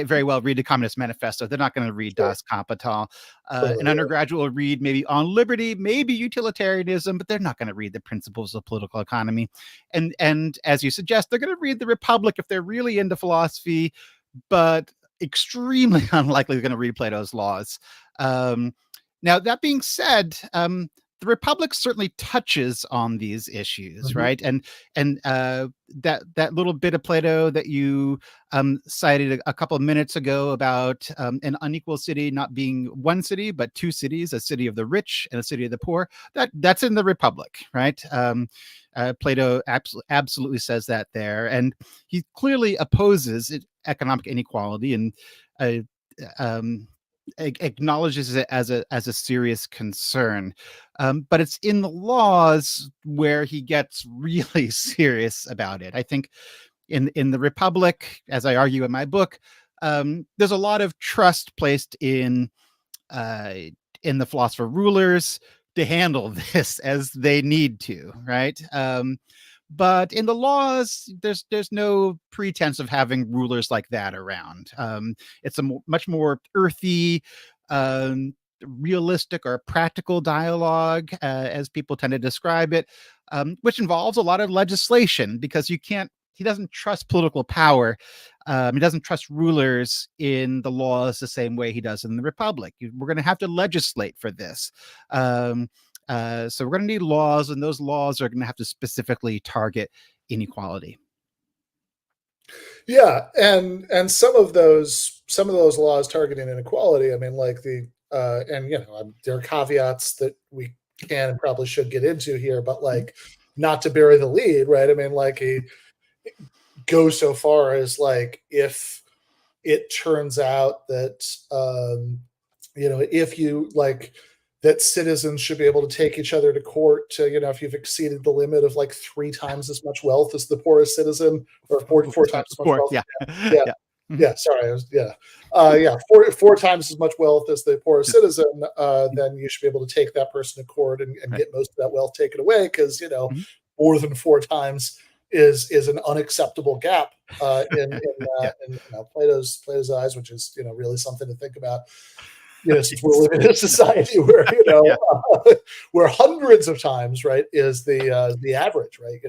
very well read the Communist Manifesto. They're not going to read Das Kapital. An undergraduate will read maybe On Liberty, maybe Utilitarianism, but they're not going to read the Principles of Political Economy. And as you suggest, they're going to read the Republic if they're really into philosophy, but extremely unlikely they're going to read Plato's Laws. Now, that being said, the Republic certainly touches on these issues, right? And that little bit of Plato that you cited a couple of minutes ago about an unequal city not being one city but two cities, a city of the rich and a city of the poor, that's in the Republic, right? Plato absolutely says that there, and he clearly opposes economic inequality and acknowledges it as a serious concern, but it's in the Laws where he gets really serious about it. I think in the Republic, as I argue in my book, there's a lot of trust placed in the philosopher rulers to handle this as they need to, right? But in the Laws, there's no pretense of having rulers like that around. It's a much more earthy, realistic or practical dialogue, as people tend to describe it, which involves a lot of legislation because he doesn't trust political power. He doesn't trust rulers in the Laws the same way he does in the Republic. We're going to have to legislate for this. So we're going to need laws, and those laws are going to have to specifically target inequality. Yeah, and some of those laws targeting inequality, I mean, like there are caveats that we can and probably should get into here, but like not to bury the lead, right? I mean, like he goes so far as like if it turns out that if you like that citizens should be able to take each other to court to, if you've exceeded the limit of like 3 times as much wealth as the poorest citizen, or 4 times as much wealth. Yeah. Sorry. 4 times as much wealth as the poorest citizen, then you should be able to take that person to court and get most of that wealth taken away because, more than 4 times is an unacceptable gap in Plato's eyes, which is really something to think about. Since we're living in a society where where hundreds of times, right, is the average, right,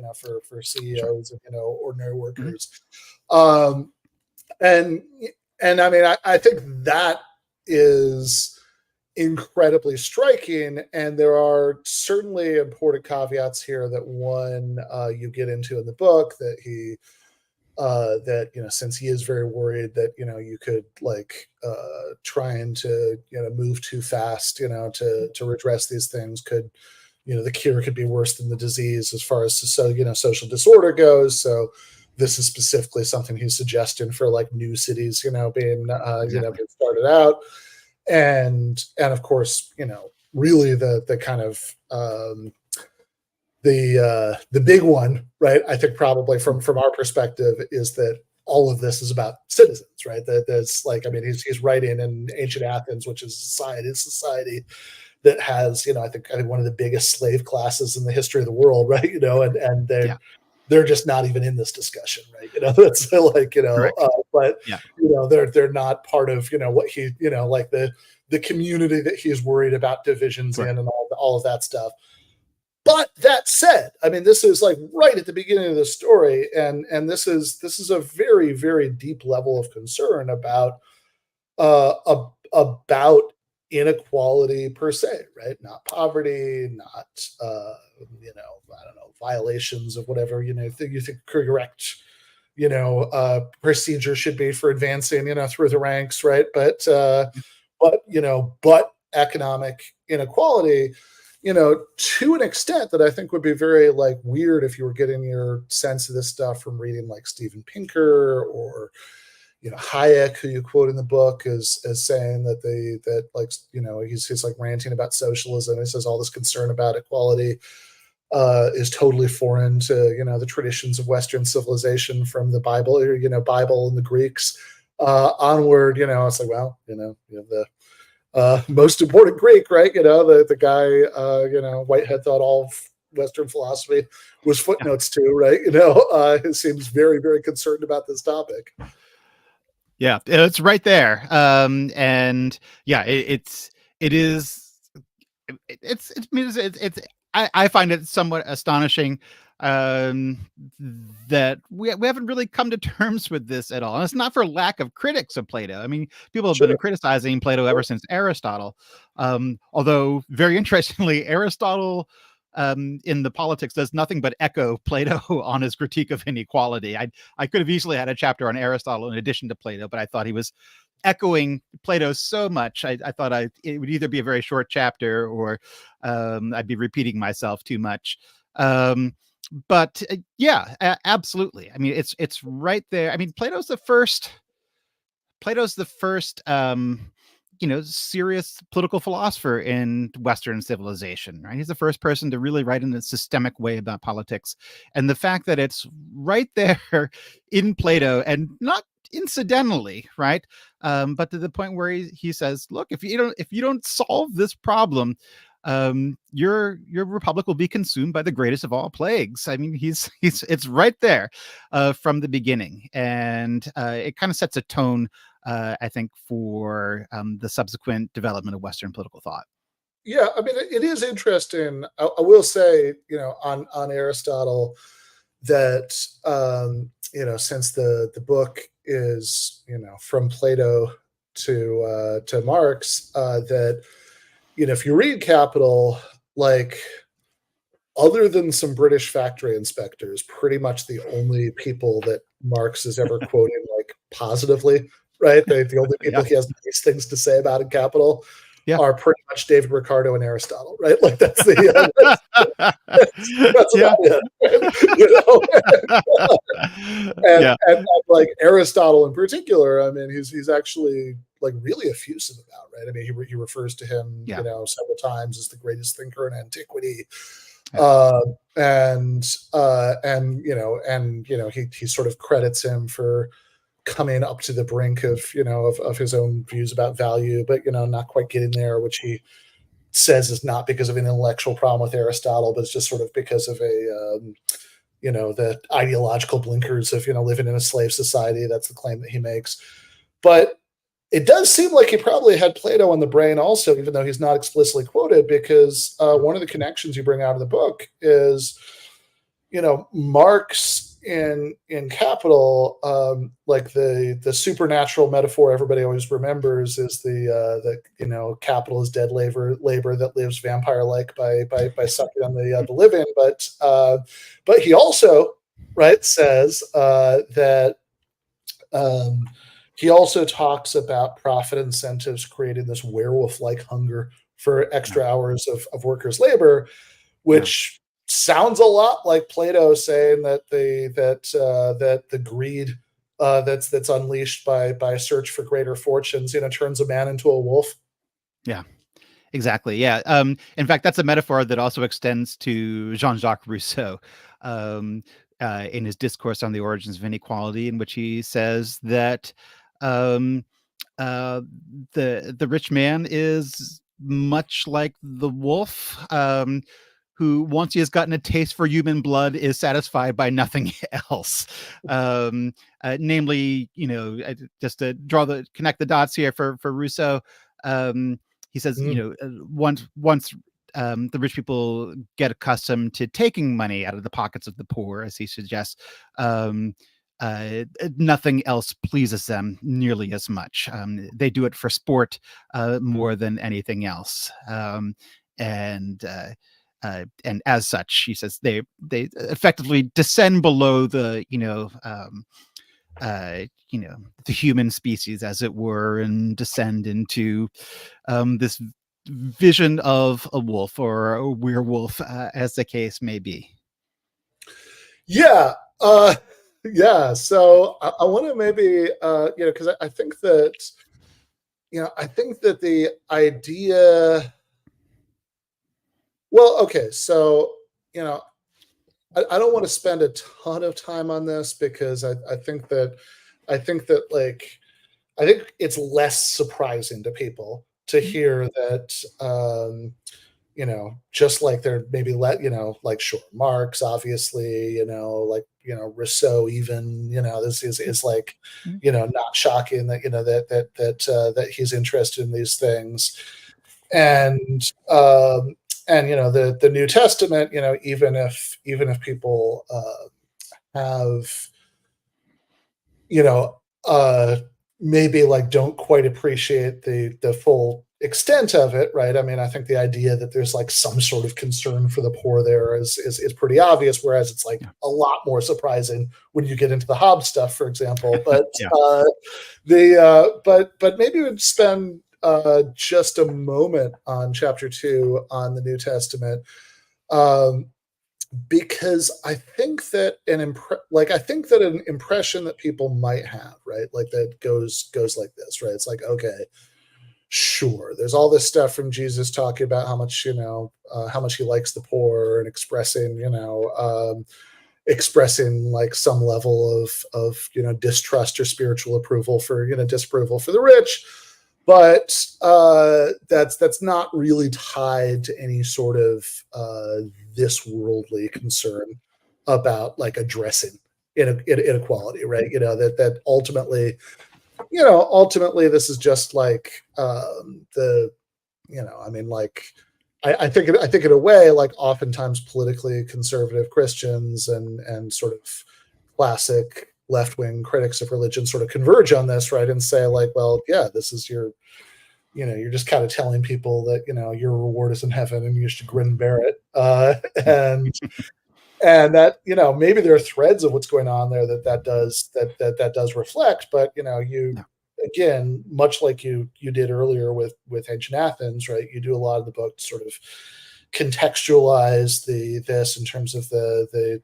for CEOs and ordinary workers, and I mean I think that is incredibly striking, and there are certainly important caveats here that one you get into in the book, that he since he is very worried that you could trying to move too fast to redress these things could the cure could be worse than the disease as far as social disorder goes. So this is specifically something he's suggesting for new cities being being started out. And of course, really the kind of the big one, right? I think probably from our perspective is that all of this is about citizens, right? That there's he's writing in ancient Athens, which is a society that has I think one of the biggest slave classes in the history of the world, right? And they're just not even in this discussion, right? It's but they're not part of what he the community that he's worried about divisions in and all of that stuff. But that said, I mean, this is right at the beginning of the story, and this is a very, very deep level of concern about inequality per se, right? Not poverty, not I don't know, violations of whatever you think correct procedure should be for advancing through the ranks, right? But economic inequality, to an extent that I think would be very weird if you were getting your sense of this stuff from reading Steven Pinker or Hayek, who you quote in the book as saying that he's ranting about socialism. He says all this concern about equality is totally foreign to the traditions of Western civilization from the Bible, or Bible and the Greeks onward. It's you have the most important Greek, right? The guy, Whitehead thought all of Western philosophy was footnotes to, right? It seems very, very concerned about this topic. Yeah, it's right there. And yeah, it's I find it somewhat astonishing that we haven't really come to terms with this at all. And it's not for lack of critics of Plato. I mean, people have been criticizing Plato ever since Aristotle. Although very interestingly, Aristotle in the Politics does nothing but echo Plato on his critique of inequality. I could have easily had a chapter on Aristotle in addition to Plato, but I thought he was echoing Plato so much. I thought it would either be a very short chapter or I'd be repeating myself too much. But absolutely. I mean, it's right there. I mean, Plato's the first serious political philosopher in Western civilization, right? He's the first person to really write in a systemic way about politics. And the fact that it's right there in Plato, and not incidentally, right? But to the point where he says, look, if you don't solve this problem, your republic will be consumed by the greatest of all plagues. I mean, it's right there from the beginning, and it kind of sets a tone, I think, for the subsequent development of Western political thought. Yeah, I mean, it is interesting. I will say, on Aristotle, that since the book is from Plato to Marx, that if you read Capital, other than some British factory inspectors, pretty much the only people that Marx is ever quoting positively, right? The only people he has nice things to say about in Capital are pretty much David Ricardo and Aristotle, right? That's the that's about it. And Aristotle in particular, I mean, he's actually really effusive about, right? I mean, he refers to him several times as the greatest thinker in antiquity. He sort of credits him for coming up to the brink of his own views about value, but not quite getting there, which he says is not because of an intellectual problem with Aristotle, but it's just sort of because of a the ideological blinkers of living in a slave society. That's the claim that he makes. But it does seem like he probably had Plato on the brain also, even though he's not explicitly quoted, because one of the connections you bring out of the book is, Marx in Capital, like the supernatural metaphor everybody always remembers is the capital is dead labor that lives vampire like by sucking on the living. But he also says that. He also talks about profit incentives creating this werewolf-like hunger for extra hours of workers' labor, which sounds a lot like Plato saying that the greed that's unleashed by search for greater fortunes, turns a man into a wolf. Yeah. Exactly. Yeah. In fact, that's a metaphor that also extends to Jean-Jacques Rousseau in his discourse on the origins of inequality, in which he says that the rich man is much like the wolf, who, once he has gotten a taste for human blood, is satisfied by nothing else. Namely, just to connect the dots here for Rousseau. He says, once the rich people get accustomed to taking money out of the pockets of the poor, as he suggests, nothing else pleases them nearly as much. They do it for sport more than anything else, and as such, he says they effectively descend below the the human species, as it were, and descend into this vision of a wolf or a werewolf, as the case may be. Yeah. Yeah. So I want to maybe, because I think that, the idea. Well, okay. So, I don't want to spend a ton of time on this because I think like, I think it's less surprising to people to hear that, just like they're maybe like sure, Marx, obviously, Rousseau, even, this is like, not shocking that, that he's interested in these things. And the New Testament, even if people have, maybe like don't quite appreciate the full extent of it, right? I mean, I think the idea that there's like some sort of concern for the poor there is pretty obvious, whereas it's like a lot more surprising when you get into the Hobbes stuff, for example. But but maybe we'd spend just a moment on chapter 2 on the New Testament. Because I think that an impression that people might have, right, like that goes like this, right? It's like, okay, sure, there's all this stuff from Jesus talking about how much he likes the poor and expressing like some level of distrust or spiritual approval for disapproval for the rich. But that's not really tied to any sort of this worldly concern about like addressing inequality, right? That ultimately this is just like I think in a way, like oftentimes politically conservative Christians and sort of classic left-wing critics of religion sort of converge on this, right? And say like, well, yeah, this is you're just kind of telling people that, your reward is in heaven and you should grin and bear it. And that, maybe there are threads of what's going on there that does reflect, but, again, much like you did earlier with ancient Athens, right? You do a lot of the book to sort of contextualize this in terms of the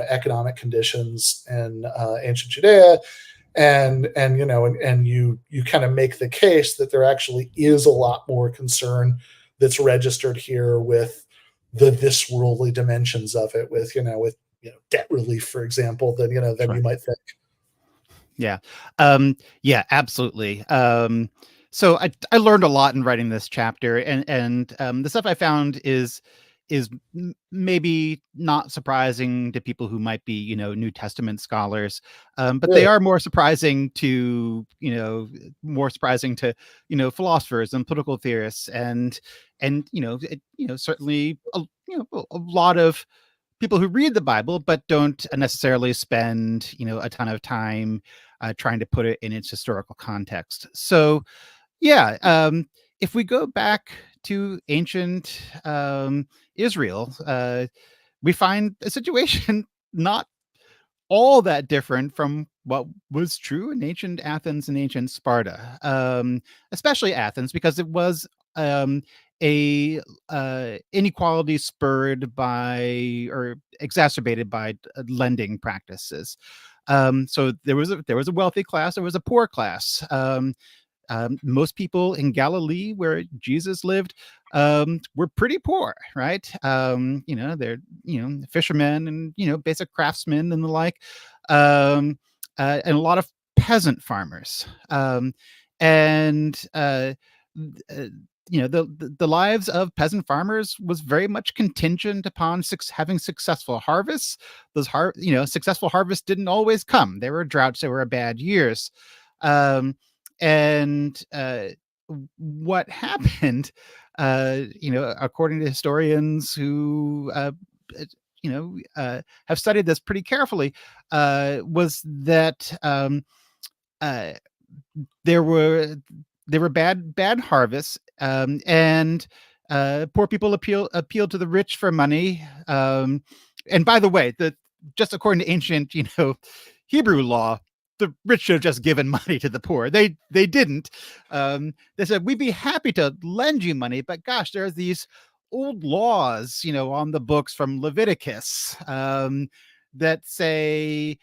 economic conditions in ancient Judea, and you kind of make the case that there actually is a lot more concern that's registered here with this worldly dimensions of it, with debt relief, for example, than you might think. Yeah. Yeah, absolutely. So I learned a lot in writing this chapter, and the stuff I found is is maybe not surprising to people who might be, New Testament scholars, but they are more surprising to, philosophers and political theorists, and certainly a lot of people who read the Bible but don't necessarily spend, a ton of time trying to put it in its historical context. So, yeah, if we go back to ancient Israel, we find a situation not all that different from what was true in ancient Athens and ancient Sparta, especially Athens, because it was a inequality spurred by or exacerbated by lending practices. So there was a wealthy class, there was a poor class. Most people in Galilee, where Jesus lived, were pretty poor, right? They're fishermen and basic craftsmen and the like, and a lot of peasant farmers, and the lives of peasant farmers was very much contingent upon having successful harvests. Those successful harvests didn't always come. There were droughts, there were bad years. And what happened, according to historians who, have studied this pretty carefully, was that there were bad harvests, and poor people appealed to the rich for money. And by the way, just according to ancient, Hebrew law, the rich should have just given money to the poor. They didn't. They said, we'd be happy to lend you money, but gosh, there's these old laws, on the books from Leviticus, that say,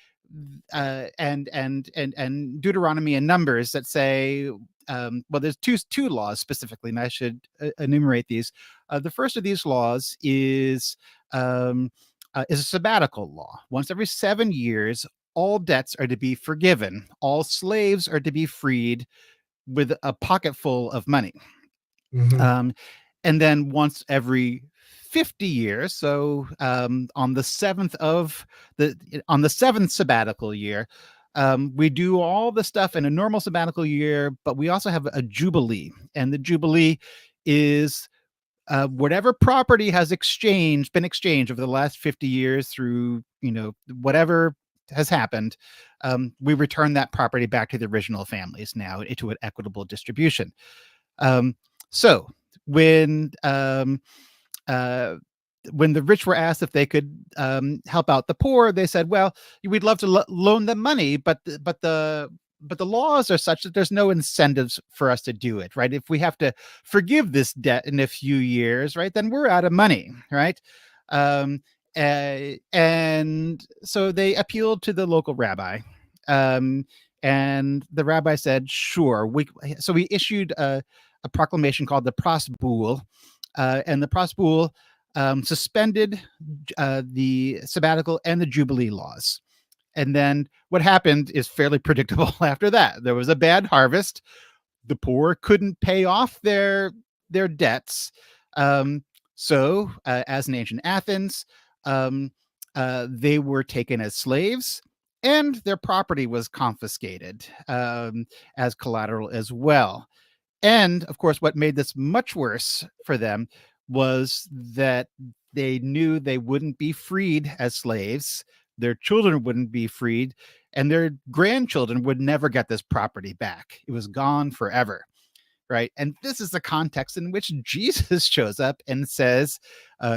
and Deuteronomy and Numbers that say, well, there's two laws specifically, and I should enumerate these. The first of these laws is a sabbatical law. Once every 7 years, all debts are to be forgiven. All slaves are to be freed with a pocket full of money. Mm-hmm. And then once every 50 years, so on the seventh sabbatical year, we do all the stuff in a normal sabbatical year, but we also have a jubilee, and the jubilee is whatever property has been exchanged over the last 50 years through whatever has happened, we return that property back to the original families now into an equitable distribution. So when the rich were asked if they could help out the poor, they said, "Well, we'd love to loan them money, but the laws are such that there's no incentives for us to do it, right? If we have to forgive this debt in a few years, right, then we're out of money, right?" And so they appealed to the local rabbi, and the rabbi said, "Sure." So we issued a proclamation called the Pros Bool, and the Pros Bool suspended the sabbatical and the jubilee laws. And then what happened is fairly predictable after that. There was a bad harvest. The poor couldn't pay off their debts. So as in ancient Athens, they were taken as slaves, and their property was confiscated as collateral as well. And of course, what made this much worse for them was that they knew they wouldn't be freed as slaves. Their children wouldn't be freed, and their grandchildren would never get this property back. It was gone forever, right? And this is the context in which Jesus shows up and says,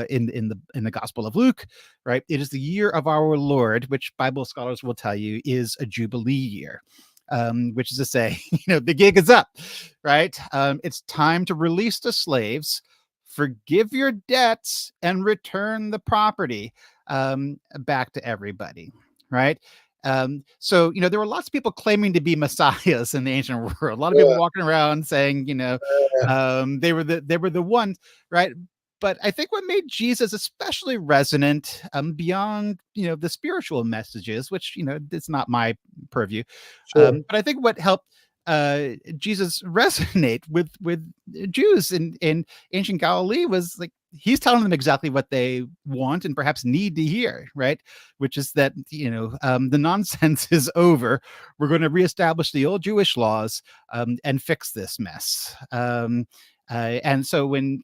in the Gospel of Luke, right? It is the year of our Lord, which Bible scholars will tell you is a jubilee year. Which is to say, the gig is up, right? It's time to release the slaves, forgive your debts, and return the property back to everybody, right? So, there were lots of people claiming to be messiahs in the ancient world. A lot of people walking around saying, they were the ones, right? But I think what made Jesus especially resonant, beyond, the spiritual messages, which, it's not my purview. Sure. But I think what helped Jesus resonate with Jews in ancient Galilee was like he's telling them exactly what they want and perhaps need to hear, right? Which is that the nonsense is over. We're going to reestablish the old Jewish laws and fix this mess. And so when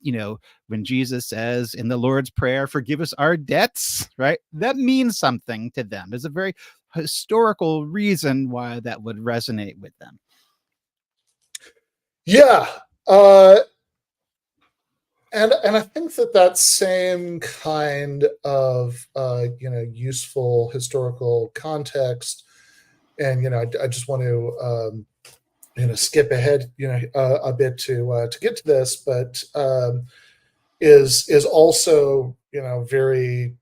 Jesus says in the Lord's Prayer, "Forgive us our debts," right? That means something to them. There's a very historical reason why that would resonate with them. Yeah. And I think that same kind of useful historical context, and I just want to skip ahead a bit to get to this, but is also very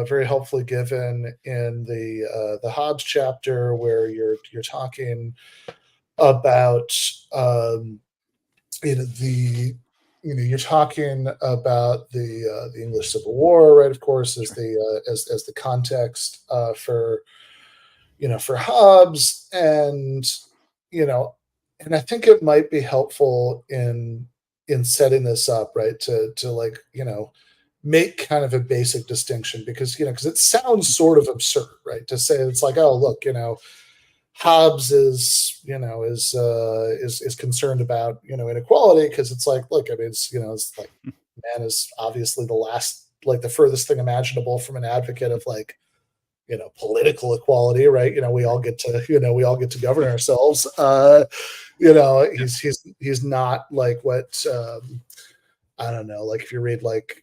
very helpfully given in the Hobbes chapter, where you're talking about you're talking about the English Civil War, right? Of course, as the context for Hobbes, and I think it might be helpful in setting this up, right? To like make kind of a basic distinction, because it sounds sort of absurd, right? To say it's like, oh, look, Hobbes is concerned about inequality, because it's like, look, I mean, it's like man is obviously the furthest thing imaginable from an advocate of like political equality, right? We all get to govern ourselves. He's not like what I don't know, like if you read like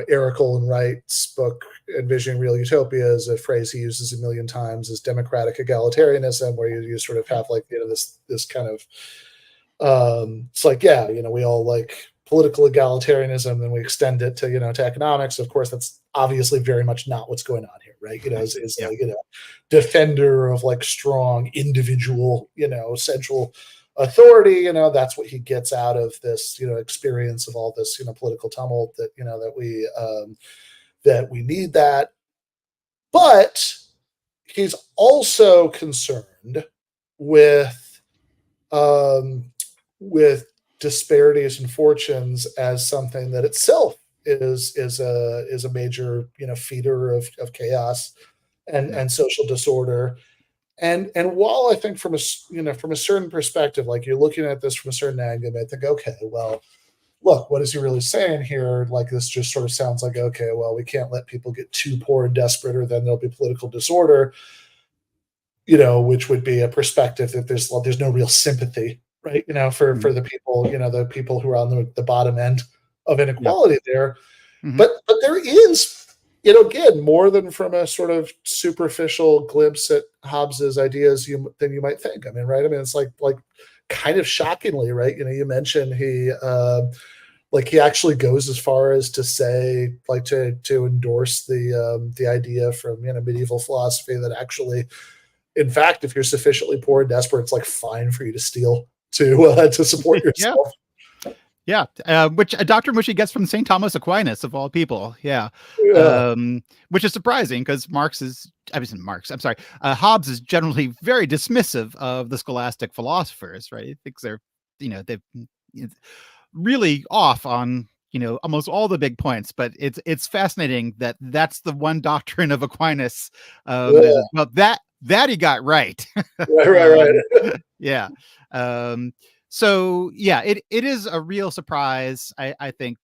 Eric Olin Wright's book Envisioning Real Utopia, is a phrase he uses a million times, is democratic egalitarianism, where you sort of have like this kind of it's like, yeah, we all like political egalitarianism, then we extend it to to economics. Of course, that's obviously very much not what's going on here, right? Is Yeah. Defender of like strong individual central authority. That's what he gets out of this experience of all this political tumult, that that we need that. But he's also concerned with disparities in fortunes as something that itself is a major feeder of chaos and social disorder. And while I think from a certain perspective, like you're looking at this from a certain angle, I think, okay, well, look, what is he really saying here? Like, this just sort of sounds like, okay, well, we can't let people get too poor and desperate, or then there'll be political disorder, which would be a perspective that there's no real sympathy, right? For the people, the people who are on the bottom end of inequality there. Mm-hmm. But there is, again, more than from a sort of superficial glimpse at Hobbes's ideas than you might think. I mean, right? I mean, it's like kind of shockingly, right? You mentioned he actually goes as far as to say, like, to endorse the idea from medieval philosophy that actually, in fact, if you're sufficiently poor and desperate, it's like fine for you to steal to support yourself. Yeah, which a doctrine which he gets from St. Thomas Aquinas, of all people. Yeah. Which is surprising, because Hobbes is generally very dismissive of the scholastic philosophers, right? He thinks they're really off on almost all the big points. But it's fascinating that that's the one doctrine of Aquinas that he got right. right. Yeah. So yeah, it is a real surprise. I think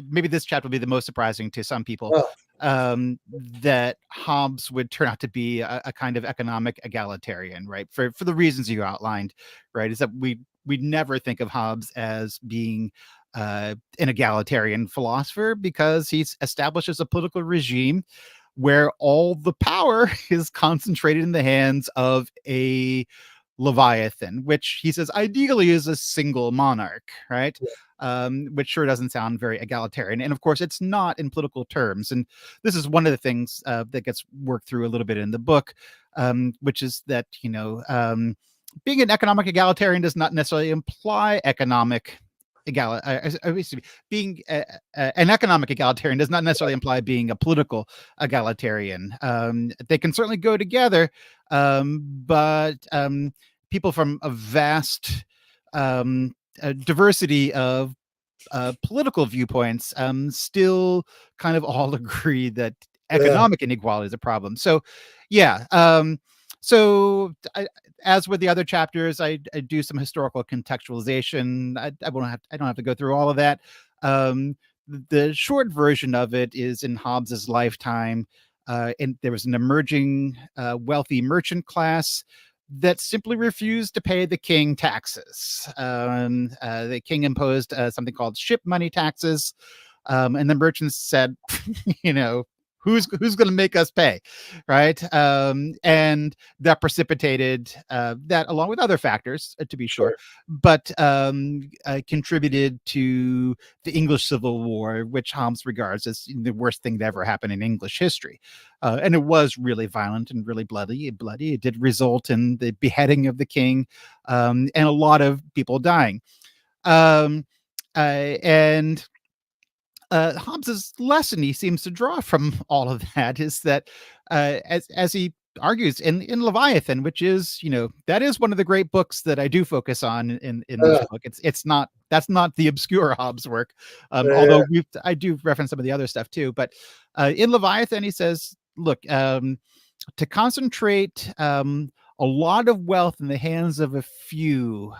maybe this chapter will be the most surprising to some people, that Hobbes would turn out to be a kind of economic egalitarian, right? For the reasons you outlined, right? Is that we never think of Hobbes as being an egalitarian philosopher, because he establishes a political regime where all the power is concentrated in the hands of a Leviathan, which he says ideally is a single monarch, right? Yeah. Which sure doesn't sound very egalitarian. And of course, it's not in political terms. And this is one of the things that gets worked through a little bit in the book, which is that, being an economic egalitarian does not necessarily imply economic being an economic egalitarian does not necessarily imply being a political egalitarian. They can certainly go together, but people from a vast diversity of political viewpoints still kind of all agree that economic inequality is a problem. So, yeah. As with the other chapters, I do some historical contextualization. I don't have to go through all of that. The short version of it is in Hobbes's lifetime, and there was an emerging wealthy merchant class that simply refused to pay the king taxes. The king imposed something called ship money taxes, and the merchants said, who's going to make us pay, right? And that precipitated that, along with other factors, to be sure, but contributed to the English Civil War, which Hobbes regards as the worst thing that ever happened in English history. And it was really violent and really bloody. It did result in the beheading of the king, and a lot of people dying. Hobbes's lesson he seems to draw from all of that is that, as he argues in Leviathan, which is, that is one of the great books that I do focus on in this book. That's not the obscure Hobbes work, although I do reference some of the other stuff too. But in Leviathan, he says, look, to concentrate a lot of wealth in the hands of a few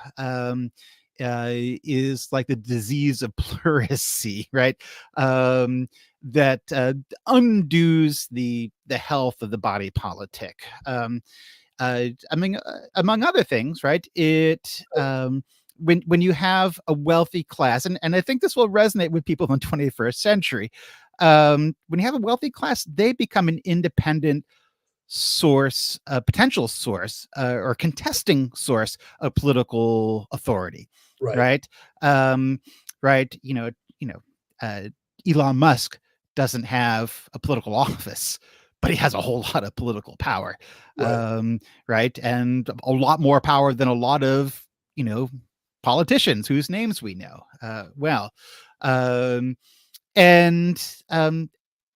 is like the disease of pleurisy, right? That undoes the health of the body politic. Among other things, right? It when you have a wealthy class, and I think this will resonate with people in the 21st century. When you have a wealthy class, they become an independent source, a potential source, or contesting source of political authority. Right. Elon Musk doesn't have a political office, but he has a whole lot of political power. Right. And a lot more power than a lot of, politicians whose names we know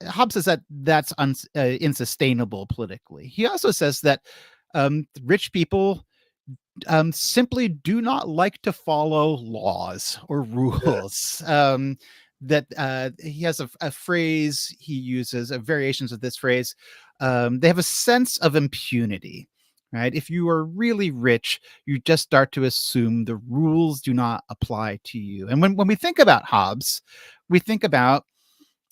Hobbes says that that's insustainable politically. He also says that rich people simply do not like to follow laws or rules. That he has a phrase he uses, variations of this phrase. They have a sense of impunity, right? If you are really rich, you just start to assume the rules do not apply to you. And when we think about Hobbes, we think about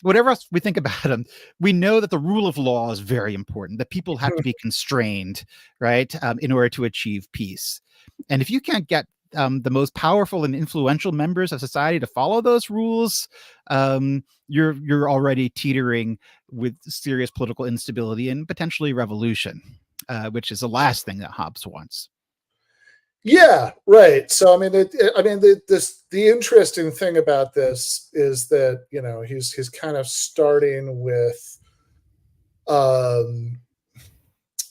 whatever else we think about him, we know that the rule of law is very important, that people have to be constrained, right, in order to achieve peace. And if you can't get the most powerful and influential members of society to follow those rules, you're already teetering with serious political instability and potentially revolution, which is the last thing that Hobbes wants. Yeah, right. So the interesting thing about this is that he's kind of starting with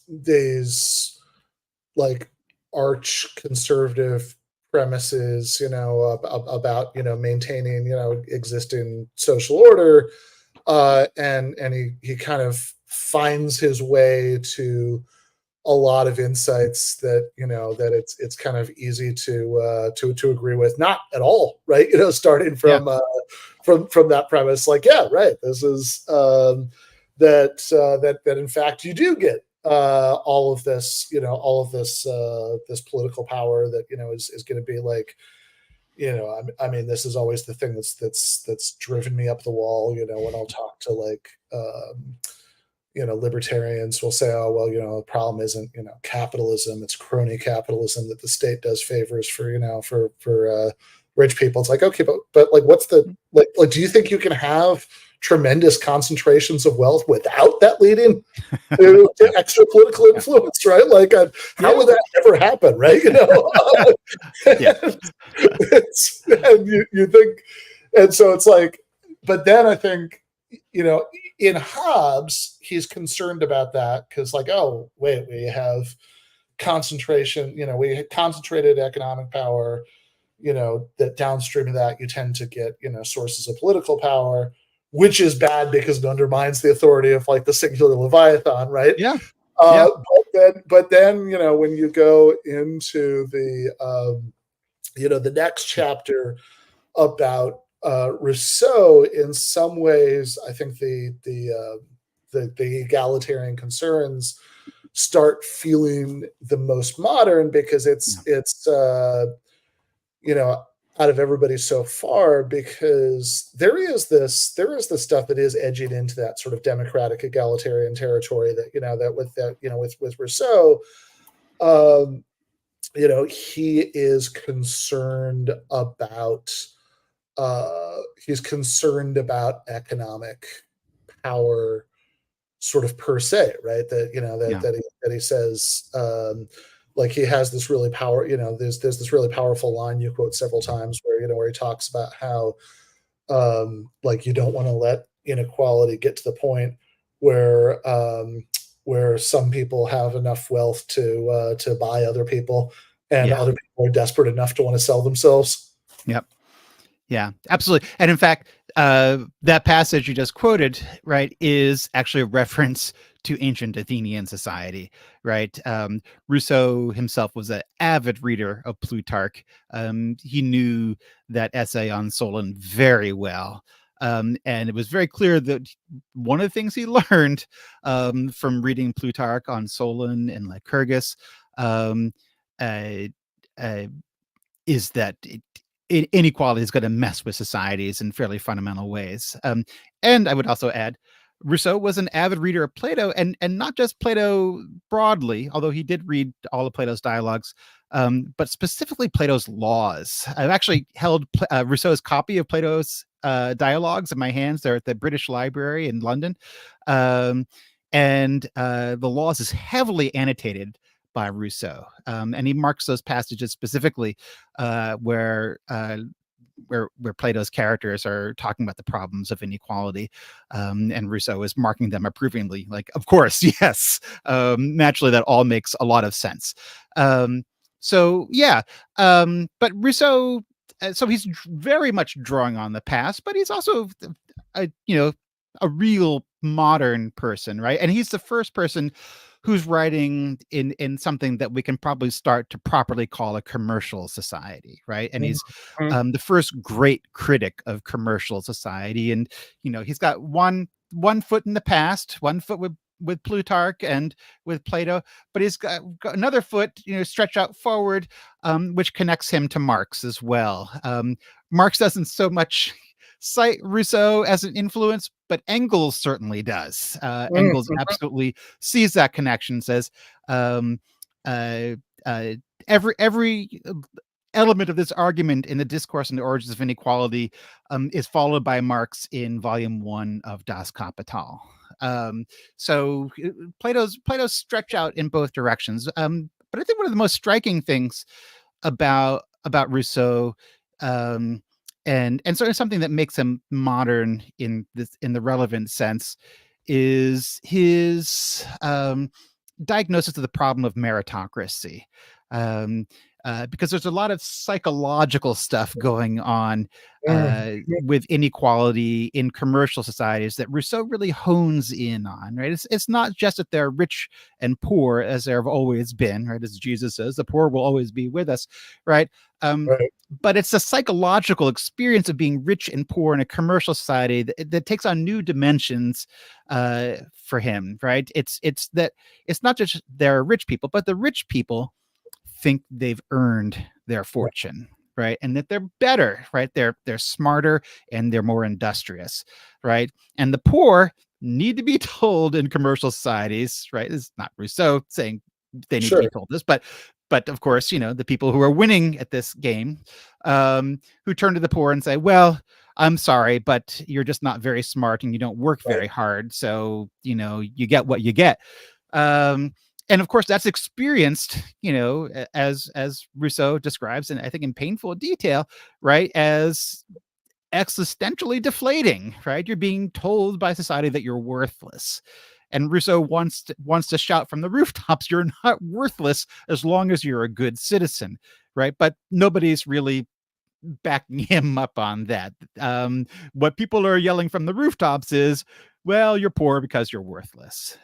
these like arch conservative premises, about maintaining existing social order, and he kind of finds his way to a lot of insights that that it's kind of easy to agree with, not at all, right? Starting from that premise, like, this is that in fact you do get all of this this political power that is going to be like, this is always the thing that's driven me up the wall. When I'll talk to like libertarians will say, oh, well, the problem isn't, capitalism, it's crony capitalism that the state does favors for, for rich people. It's like, okay, but like, what's the, like, do you think you can have tremendous concentrations of wealth without that leading to extra political influence, right? Like, how would that ever happen, right? And you think, and so it's like, but then I think, in Hobbes, he's concerned about that because, like, oh, wait, we have concentration, we had concentrated economic power, that downstream of that, you tend to get, sources of political power, which is bad because it undermines the authority of like the singular Leviathan, right? Yeah. But then, when you go into the next chapter about Rousseau, in some ways, I think the egalitarian concerns start feeling the most modern, because it's out of everybody so far, because there is this stuff that is edging into that sort of democratic egalitarian territory that with Rousseau, he is concerned about economic power, sort of per se, right? That he says, like, he has this really there's this really powerful line you quote several times where he talks about how like, you don't want to let inequality get to the point where some people have enough wealth to buy other people, and other people are desperate enough to want to sell themselves. Yep. Yeah, absolutely. And in fact, that passage you just quoted, right, is actually a reference to ancient Athenian society, right? Rousseau himself was an avid reader of Plutarch. He knew that essay on Solon very well. And it was very clear that one of the things he learned from reading Plutarch on Solon and Lycurgus is that inequality is going to mess with societies in fairly fundamental ways. And I would also add, Rousseau was an avid reader of Plato, and not just Plato broadly, although he did read all of Plato's dialogues, but specifically Plato's laws. I've actually held Rousseau's copy of Plato's dialogues in my hands. They're at the British Library in London. And the laws is heavily annotated by Rousseau. And he marks those passages specifically where Plato's characters are talking about the problems of inequality, and Rousseau is marking them approvingly, like, of course, yes. Naturally, that all makes a lot of sense. But Rousseau, so he's very much drawing on the past, but he's also a real modern person, right? And he's the first person who's writing in something that we can probably start to properly call a commercial society, right? And he's the first great critic of commercial society. And, he's got one foot in the past, one foot with Plutarch and with Plato, but he's got another foot, stretched out forward, which connects him to Marx as well. Marx doesn't so much cite Rousseau as an influence, but Engels certainly does. Engels absolutely sees that connection, says every element of this argument in the Discourse on the Origins of Inequality is followed by Marx in Volume 1 of Das Kapital. So Plato's stretch out in both directions. But I think one of the most striking things about Rousseau, and certainly something that makes him modern in the relevant sense, is his diagnosis of the problem of meritocracy. Because there's a lot of psychological stuff going on with inequality in commercial societies that Rousseau really hones in on, right? It's not just that they're rich and poor, as there have always been, right? As Jesus says, the poor will always be with us, right? But it's a psychological experience of being rich and poor in a commercial society that takes on new dimensions for him, right? It's that it's not just there are rich people, but the rich people think they've earned their fortune, right? And that they're better, right? They're smarter and they're more industrious, right? And the poor need to be told in commercial societies, right? It's not Rousseau saying they need to be told this, but of course, the people who are winning at this game, who turn to the poor and say, well, I'm sorry, but you're just not very smart and you don't work very hard. So, you get what you get. And of course, that's experienced, as Rousseau describes, and I think in painful detail, right, as existentially deflating, right? You're being told by society that you're worthless. And Rousseau wants to shout from the rooftops, you're not worthless as long as you're a good citizen, right? But nobody's really backing him up on that. What people are yelling from the rooftops is, well, you're poor because you're worthless.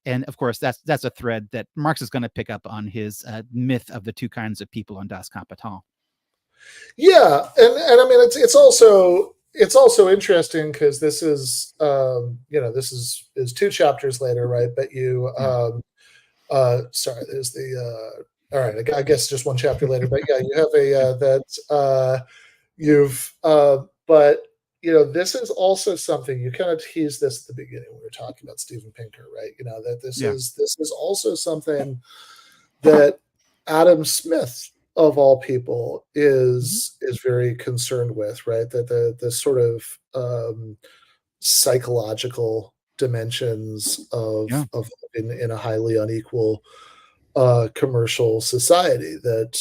And of course, that's a thread that Marx is going to pick up on his myth of the two kinds of people on Das Kapital. Yeah, and I mean it's also interesting because this is this is 2 chapters later, right? But you sorry, there's the all right, I guess just 1 chapter later, but yeah, you have a that you've but this is also something you kind of teased this at the beginning when we were talking about Steven Pinker, right? That this is also something that Adam Smith of all people is very concerned with, right? That the sort of psychological dimensions of in a highly unequal commercial society that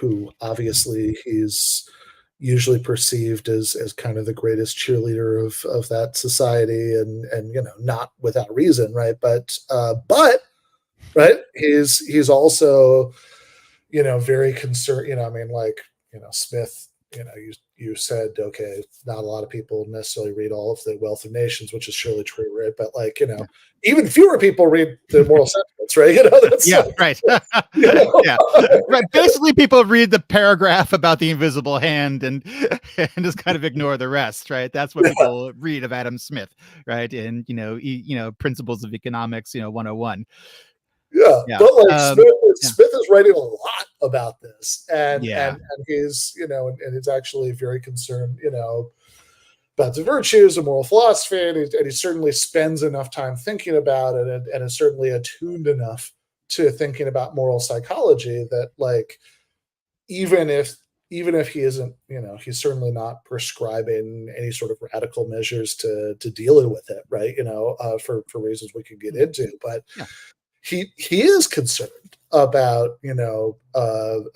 who obviously he's usually perceived as kind of the greatest cheerleader of that society, and not without reason, right? But right, he's also very concerned. I mean, Smith. You said, okay, not a lot of people necessarily read all of the Wealth of Nations, which is surely true, right? But even fewer people read the Moral Sentiments, right? That's right. Right. Basically, people read the paragraph about the invisible hand and just kind of ignore the rest, right? That's what people read of Adam Smith, right? And Principles of Economics, 101. But Smith is writing a lot about this, and he's and he's actually very concerned about the virtues of moral philosophy, and he certainly spends enough time thinking about it, and is certainly attuned enough to thinking about moral psychology that even if he isn't, he's certainly not prescribing any sort of radical measures to deal with it, right? For reasons we could get into, but he is concerned about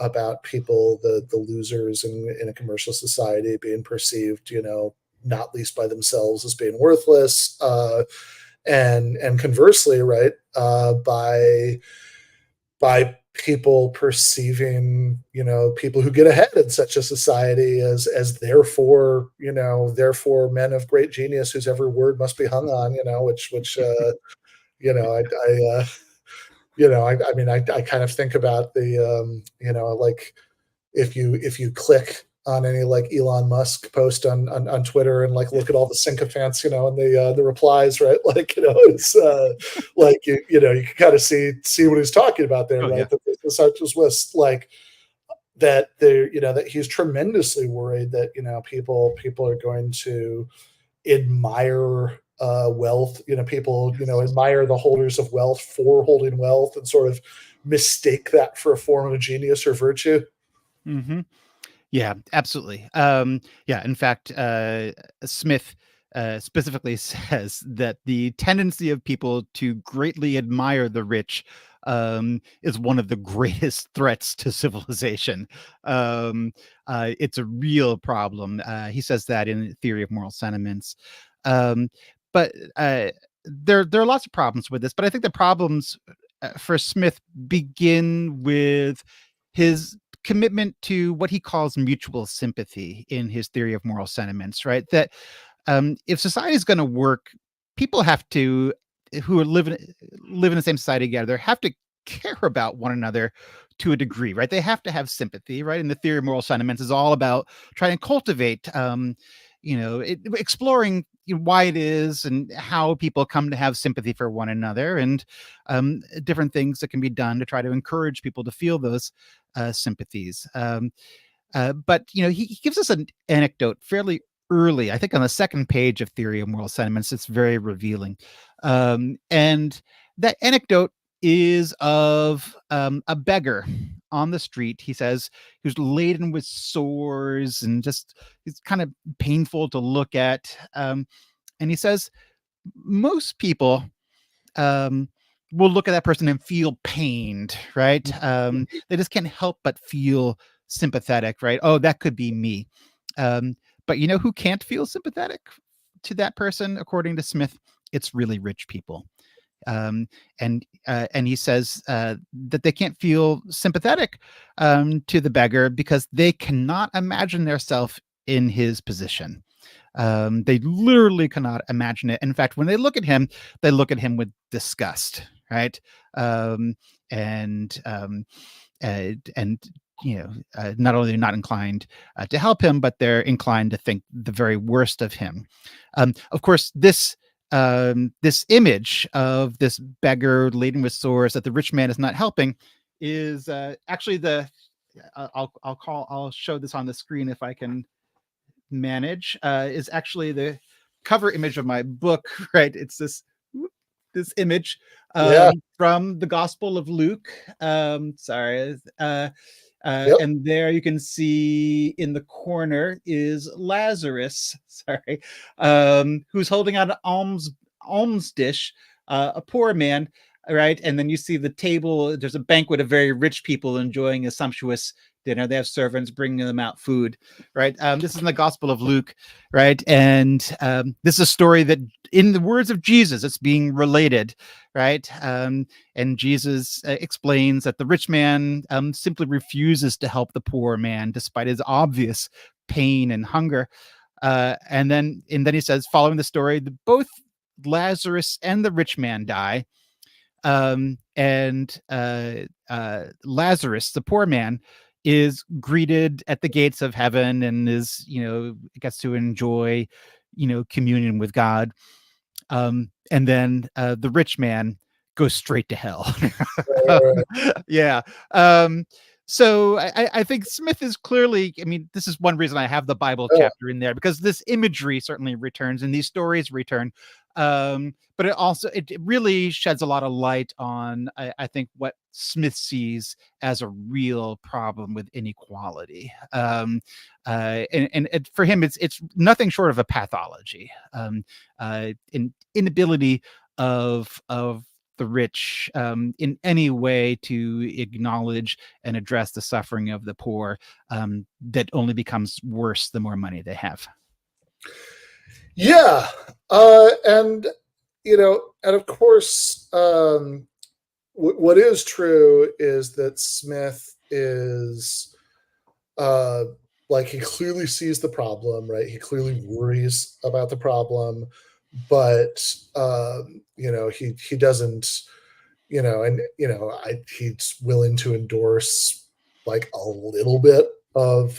about people, the losers in a commercial society being perceived, not least by themselves, as being worthless, and conversely, right, by people perceiving people who get ahead in such a society as therefore men of great genius whose every word must be hung on, which I mean, I kind of think about the, if you click on any Elon Musk post on Twitter and look at all the sycophants, and the replies, right? It's you can kind of see what he's talking about there, right? Yeah. The such as was that there, that he's tremendously worried that people are going to admire wealth, people admire the holders of wealth for holding wealth and sort of mistake that for a form of genius or virtue. Yeah, absolutely. In fact, Smith specifically says that the tendency of people to greatly admire the rich is one of the greatest threats to civilization. It's a real problem. He says that in Theory of Moral Sentiments. But there are lots of problems with this. But I think the problems for Smith begin with his commitment to what he calls mutual sympathy in his Theory of Moral Sentiments, right? That if society is going to work, people have to, who live in the same society together, have to care about one another to a degree, right? They have to have sympathy, right? And the Theory of Moral Sentiments is all about trying to cultivate, exploring why it is and how people come to have sympathy for one another, and different things that can be done to try to encourage people to feel those sympathies. But he gives us an anecdote fairly early, I think on the second page of Theory of Moral Sentiments. It's very revealing. And that anecdote is of a beggar on the street. He says he was laden with sores and just it's kind of painful to look at. And he says most people will look at that person and feel pained, right? They just can't help but feel sympathetic, right? Oh, that could be me. But who can't feel sympathetic to that person, according to Smith? It's really rich people. And he says that they can't feel sympathetic to the beggar because they cannot imagine themselves in his position. They literally cannot imagine it. In fact, when they look at him with disgust, right? And not only they're not inclined to help him, but they're inclined to think the very worst of him. Of course, this image of this beggar laden with sores that the rich man is not helping is actually I'll show this on the screen if I can manage, is actually the cover image of my book, right? It's this image from the Gospel of Luke. And there you can see in the corner is Lazarus, who's holding out an alms dish, a poor man, right? And then you see the table. There's a banquet of very rich people enjoying a sumptuous dinner. They have servants bringing them out food, right? This is in the Gospel of Luke, right? And this is a story that, in the words of Jesus, it's being related, right? And Jesus explains that the rich man simply refuses to help the poor man despite his obvious pain and hunger. And then he says, following the story, both Lazarus and the rich man die. And Lazarus, the poor man, is greeted at the gates of heaven and gets to enjoy, communion with God. And then the rich man goes straight to hell. Yeah. So I think Smith is clearly, this is one reason I have the Bible chapter in there, because this imagery certainly returns and these stories return. But it really sheds a lot of light on, I think, what Smith sees as a real problem with inequality. And for him, it's nothing short of a pathology, inability of the rich in any way to acknowledge and address the suffering of the poor, that only becomes worse the more money they have. Yeah. And of course, what is true is that Smith is he clearly sees the problem, right? He clearly worries about the problem, but he doesn't, he's willing to endorse like a little bit of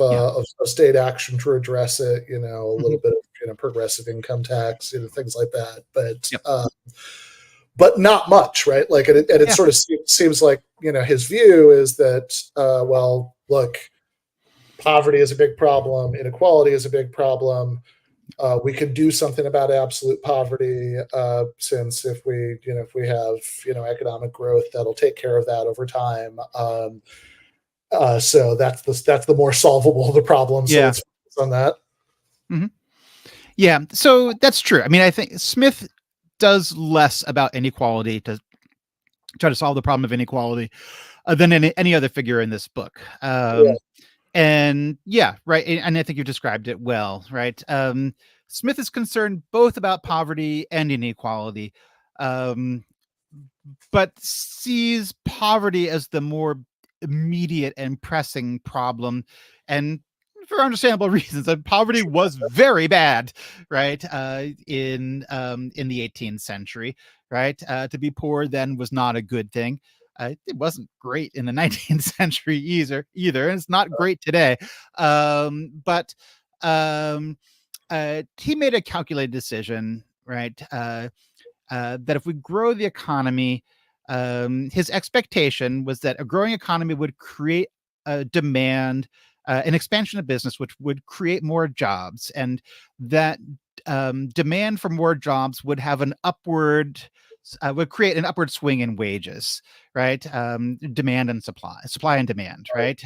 state action to address it, a little bit of progressive income tax, things like that, but not much, right? It sort of seems like his view is that look, poverty is a big problem, inequality is a big problem. We can do something about absolute poverty, since if we have economic growth, that'll take care of that over time. So that's the more solvable of the problems. So let's focus on that. Mm-hmm. Yeah, so that's true. I think Smith does less about inequality to try to solve the problem of inequality than any other figure in this book. And right. And I think you described it well, right? Smith is concerned both about poverty and inequality, but sees poverty as the more immediate and pressing problem. And for understandable reasons, that poverty was very bad, right? In the 18th century, right? To be poor then was not a good thing. It wasn't great in the 19th century either. And it's not great today. But he made a calculated decision, right? That if we grow the economy, his expectation was that a growing economy would create a demand, an expansion of business, which would create more jobs, and that demand for more jobs would have would create an upward swing in wages, right? Demand and supply and demand, right?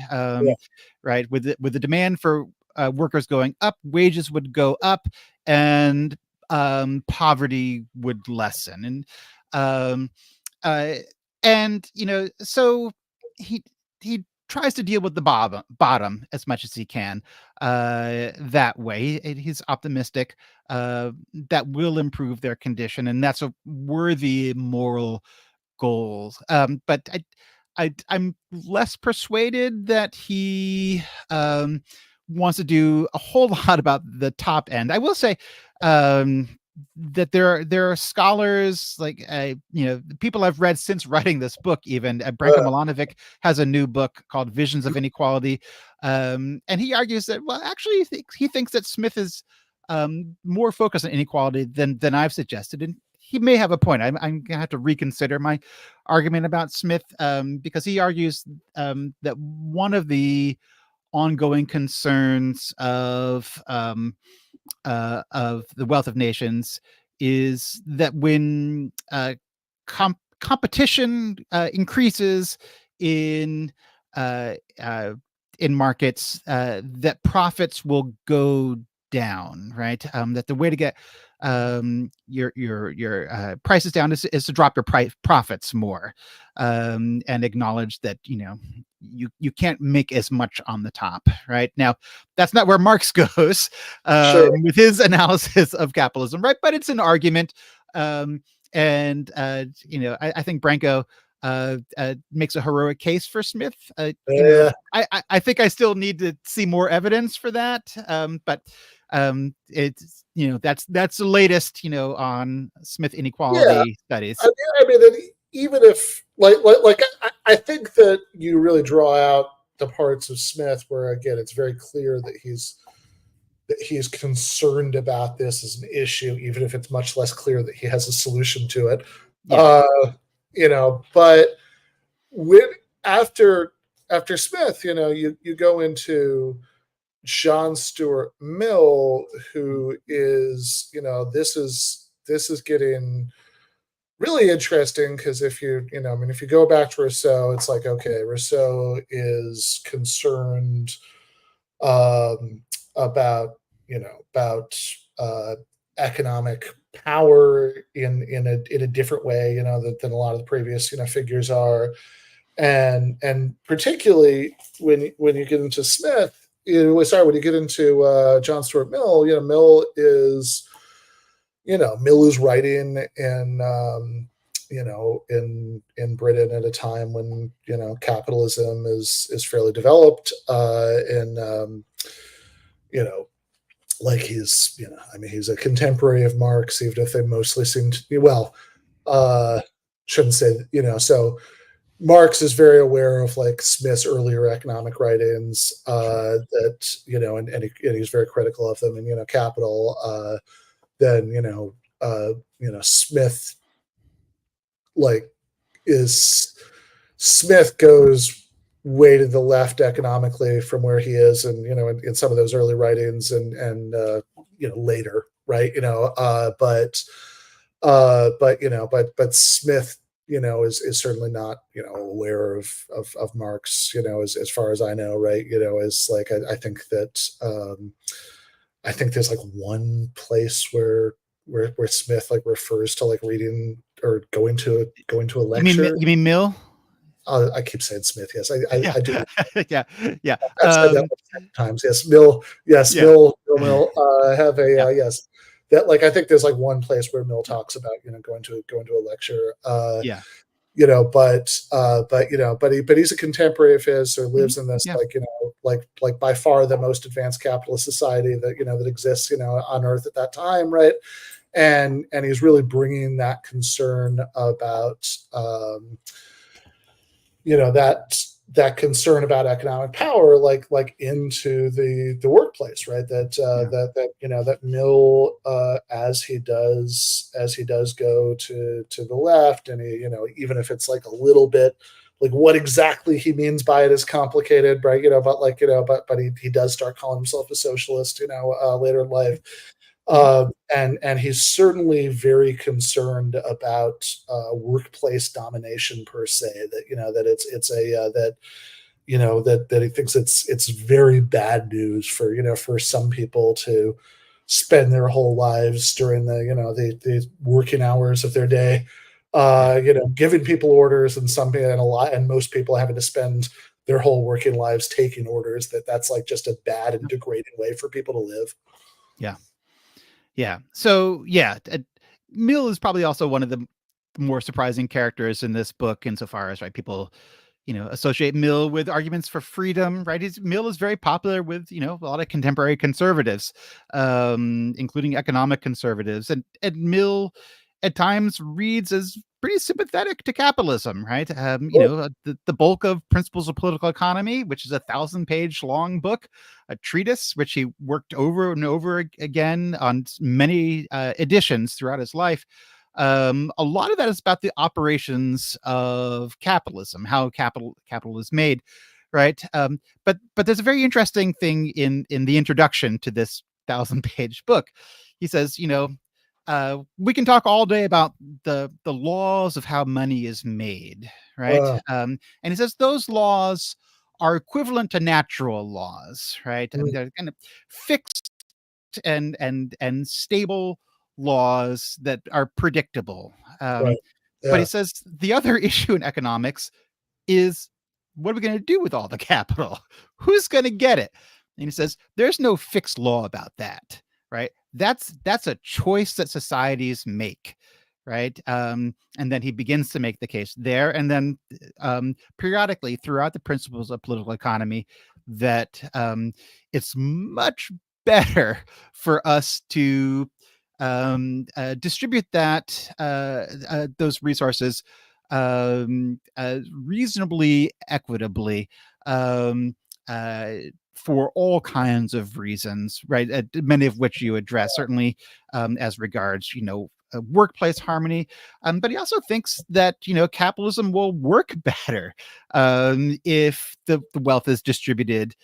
Right. With the demand for workers going up, wages would go up, and poverty would lessen. So he tries to deal with the bottom as much as he can that way. He's optimistic that will improve their condition, and that's a worthy moral goal. But I'm less persuaded that he wants to do a whole lot about the top end. I will say that there are scholars like the people I've read since writing this book. Even Branko Milanovic has a new book called Visions of Inequality, and he argues that actually he thinks that Smith is more focused on inequality than I've suggested, and he may have a point. I'm gonna have to reconsider my argument about Smith because he argues that one of the ongoing concerns of the wealth of nations is that when competition increases in markets, that profits will go down, right? That the way to get your prices down is to drop your profits more, and acknowledge that you can't make as much on the top. Right now, that's not where Marx goes with his analysis of capitalism, right? But it's an argument, and I think Branko makes a heroic case for Smith. I think I still need to see more evidence for that, but it's that's the latest on Smith inequality studies. I mean, even if I think that you really draw out the parts of Smith where again it's very clear that he's concerned about this as an issue, even if it's much less clear that he has a solution to it. But after Smith, you go into John Stuart Mill, who is, this is getting really interesting because if you go back to Rousseau, it's like, okay, Rousseau is concerned about economic power in a different way, than a lot of the previous figures are, and particularly when you get into Smith. When you get into John Stuart Mill, Mill is writing in Britain at a time when capitalism is fairly developed, and he's a contemporary of Marx, even if they mostly seem to be shouldn't say so. Marx is very aware of Smith's earlier economic writings, that and he's very critical of them. And Capital, then Smith Smith goes way to the left economically from where he is, and in some of those early writings, and later, right? But Smith is certainly not aware of Marx, as far as I know, right? I think that I think there's one place where Smith refers to reading or going to a lecture. You mean Mill? I keep saying Smith. Yes, I do. yeah. I've said that times. Yes, Mill. Yes, yeah. Mill. I have a yes. That I think there's one place where Mill talks about going to a lecture. But he's a contemporary of his, or lives in this by far the most advanced capitalist society that that exists on Earth at that time, right? And he's really bringing that concern about that concern about economic power into the workplace, right? That Mill, as he does go to the left, and he even if it's a little bit what exactly he means by it is complicated, right? But he does start calling himself a socialist later in life. And he's certainly very concerned about workplace domination per se. That he thinks it's very bad news for some people to spend their whole lives during the working hours of their day, giving people orders, and most people having to spend their whole working lives taking orders, that's like just a bad and degrading way for people to live. Yeah. So Mill is probably also one of the more surprising characters in this book, insofar as, right, people, associate Mill with arguments for freedom, right? Mill is very popular with, a lot of contemporary conservatives, including economic conservatives. And Mill at times reads as pretty sympathetic to capitalism, right? The bulk of Principles of Political Economy, which is a 1,000-page long book, a treatise, which he worked over and over again on many editions throughout his life. A lot of that is about the operations of capitalism, how capital is made, right? But there's a very interesting thing in the introduction to this 1,000-page book. He says, we can talk all day about the laws of how money is made, right? And he says those laws are equivalent to natural laws, right? And they're kind of fixed and stable laws that are predictable. Right. Yeah. But he says the other issue in economics is, what are we going to do with all the capital? Who's going to get it? And he says there's no fixed law about that, right? That's a choice that societies make, right? And then he begins to make the case there, and then periodically throughout the Principles of Political Economy, that it's much better for us to distribute those resources reasonably equitably, for all kinds of reasons, right? Many of which you address, certainly as regards, workplace harmony. But he also thinks that, capitalism will work better if the wealth is distributed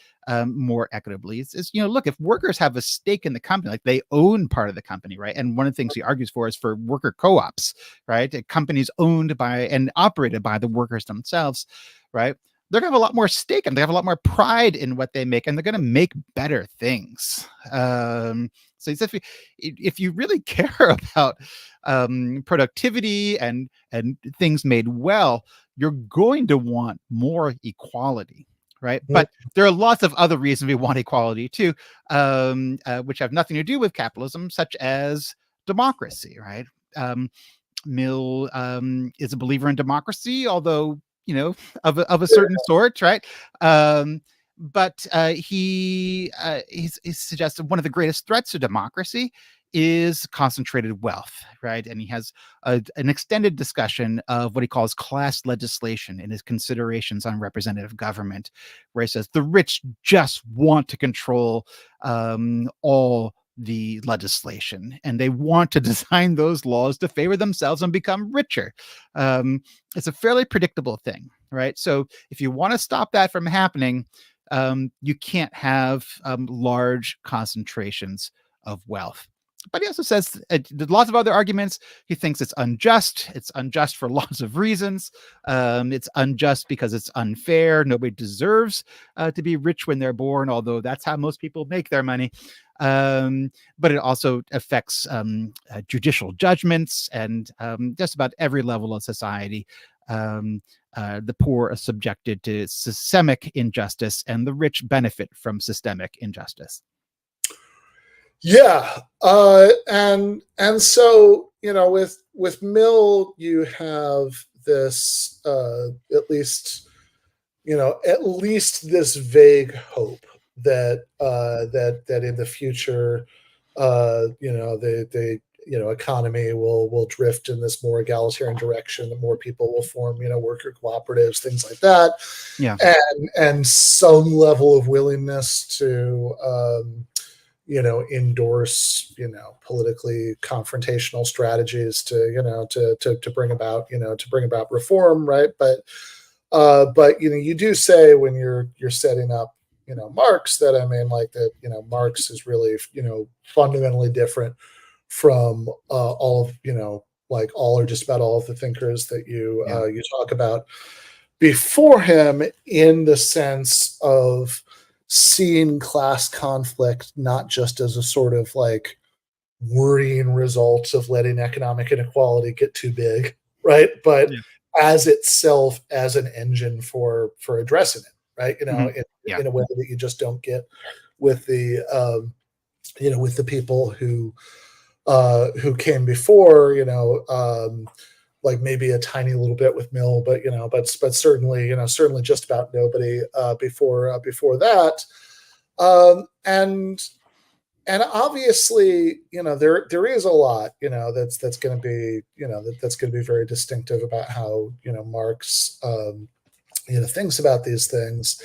more equitably. It's look, if workers have a stake in the company, like they own part of the company, right? And one of the things he argues for is for worker co-ops, right? Companies owned by and operated by the workers themselves, right? They're going to have a lot more stake and they have a lot more pride in what they make, and they're going to make better things. So if you really care about productivity and things made well, you're going to want more equality, right? Mm-hmm. But there are lots of other reasons we want equality too, which have nothing to do with capitalism, such as democracy, right? Mill is a believer in democracy, although of a certain sort, right? But he suggested one of the greatest threats to democracy is concentrated wealth, right? And he has an extended discussion of what he calls class legislation in his considerations on representative government, where he says the rich just want to control all the legislation, and they want to design those laws to favor themselves and become richer. It's a fairly predictable thing, right? So if you want to stop that from happening, you can't have large concentrations of wealth. But he also says there's lots of other arguments. He thinks it's unjust. It's unjust for lots of reasons. It's unjust because it's unfair. Nobody deserves to be rich when they're born, although that's how most people make their money. But it also affects judicial judgments and just about every level of society. The poor are subjected to systemic injustice, and the rich benefit from systemic injustice. Yeah, and so with Mill, you have this at least this vague hope that in the future, the economy will drift in this more egalitarian direction, that more people will form worker cooperatives, things like that. Yeah, and some level of willingness to endorse politically confrontational strategies to bring about reform, right? But you do say when you're setting up Marx that Marx is really fundamentally different from all of all or just about all of the thinkers that you talk about before him, in the sense of seeing class conflict not just as a sort of worrying result of letting economic inequality get too big, right? But as itself as an engine for addressing it, right? Yeah. In a way that you just don't get with the with the people who came before, like maybe a tiny little bit with Mill, but certainly certainly just about nobody before that. And obviously, there is a lot, that's going to be, that's going to be very distinctive about how, Marx, thinks about these things.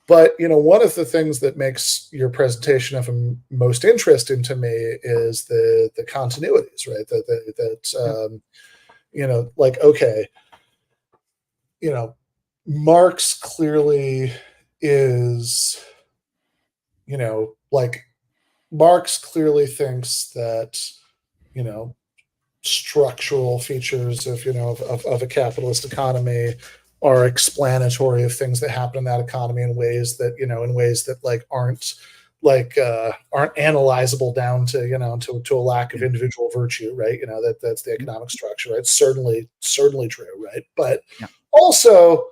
But, one of the things that makes your presentation of him most interesting to me is the continuities, right? Like, okay, Marx clearly is, like, Marx clearly thinks that, structural features of, of a capitalist economy are explanatory of things that happen in that economy in ways that like aren't analyzable down to, to a lack of individual virtue, right? That's the economic structure, right? Certainly true, right? But also,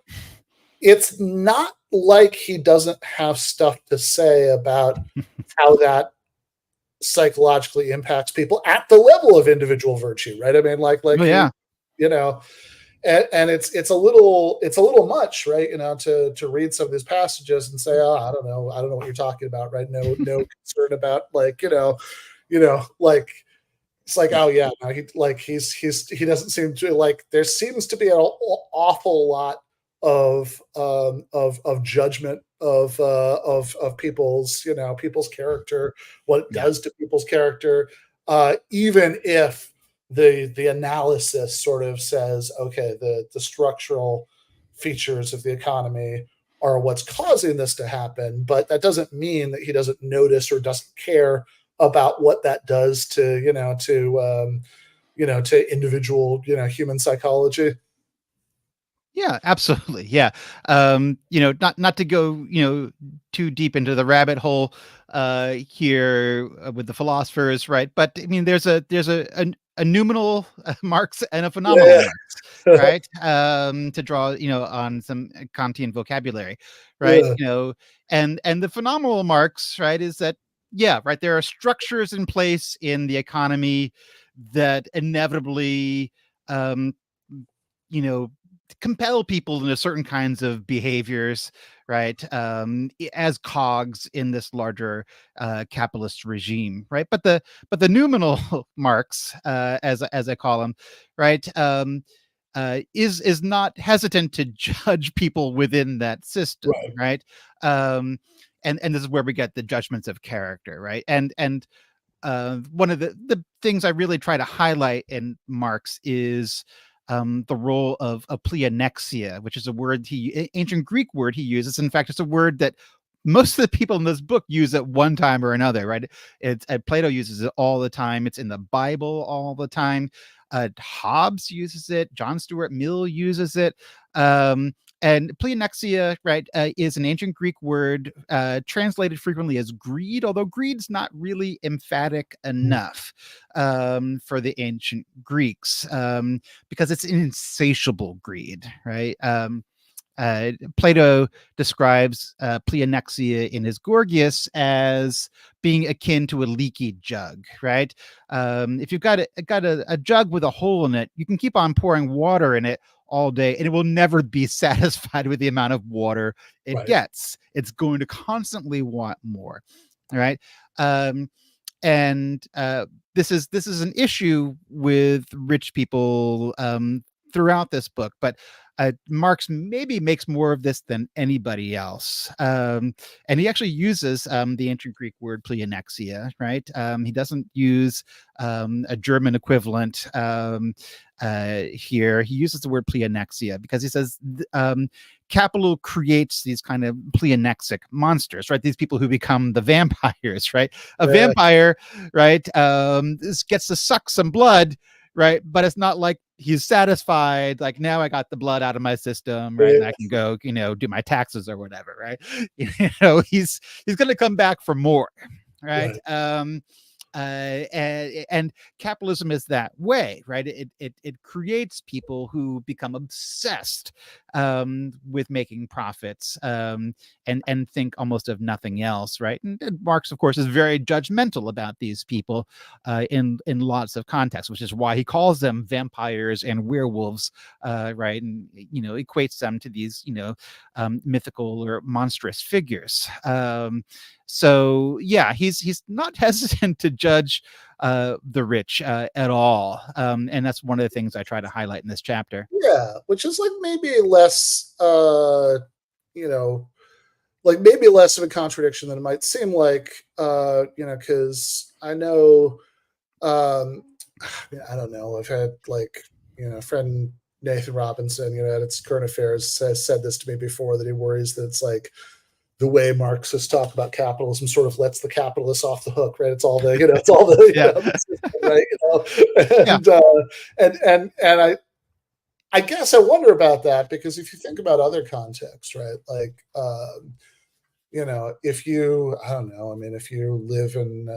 it's not like he doesn't have stuff to say about how that psychologically impacts people at the level of individual virtue, right? I mean, and it's a little much, right? To read some of these passages and say, oh, I don't know what you're talking about, right? No concern about like, like it's like, oh yeah, no, he doesn't seem to like. There seems to be an awful lot of judgment of people's people's character, what it does to people's character, even if the analysis sort of says, okay, the structural features of the economy are what's causing this to happen, but that doesn't mean that he doesn't notice or doesn't care about what that does to to individual human psychology. Yeah, absolutely. Yeah. Not to go, too deep into the rabbit hole here with the philosophers, right? But I mean, there's a noumenal Marx and a phenomenal Marx, right? To draw, on some Kantian vocabulary, right? And the phenomenal Marx, right, is that, right, there are structures in place in the economy that inevitably, compel people into certain kinds of behaviors, right? As cogs in this larger capitalist regime, right? But the noumenal Marx, as I call him, right, is not hesitant to judge people within that system, right? And this is where we get the judgments of character, right? And one of the things I really try to highlight in Marx is the role of pleonexia, which is a word ancient Greek word he uses. In fact, it's a word that most of the people in this book use at one time or another, right? Plato uses it all the time. It's in the Bible all the time. Hobbes uses it. John Stuart Mill uses it. And pleonexia, right, is an ancient Greek word translated frequently as greed, although greed's not really emphatic enough for the ancient Greeks because it's an insatiable greed, right? Plato describes pleonexia in his Gorgias as being akin to a leaky jug, right? If you've got a jug with a hole in it, you can keep on pouring water in it all day and it will never be satisfied with the amount of water it gets. It's going to constantly want more, right? And this is an issue with rich people throughout this book, but Marx maybe makes more of this than anybody else. And he actually uses the ancient Greek word pleonexia, right? He doesn't use a German equivalent here. He uses the word pleonexia because he says capital creates these kind of pleonexic monsters, right? These people who become the vampires, right? A vampire, right, gets to suck some blood, right? But it's not like he's satisfied, like now I got the blood out of my system, right? And I can go, do my taxes or whatever, right? He's going to come back for more, right? And capitalism is that way, right? It creates people who become obsessed with making profits, and think almost of nothing else, right? And Marx, of course, is very judgmental about these people in lots of contexts, which is why he calls them vampires and werewolves, right? And equates them to these mythical or monstrous figures. So yeah, he's not hesitant to judge the rich at all, and that's one of the things I try to highlight in this chapter. Yeah, which is like maybe less, like maybe less of a contradiction than it might seem like, because I know, I don't know, I've had a friend Nathan Robinson, at its Current Affairs has said this to me before, that he worries that it's like the way Marxists talk about capitalism sort of lets the capitalists off the hook, right? It's all the, it's all the, right? And I guess I wonder about that, because if you think about other contexts, right? Like, if you, I don't know, I mean, if you live in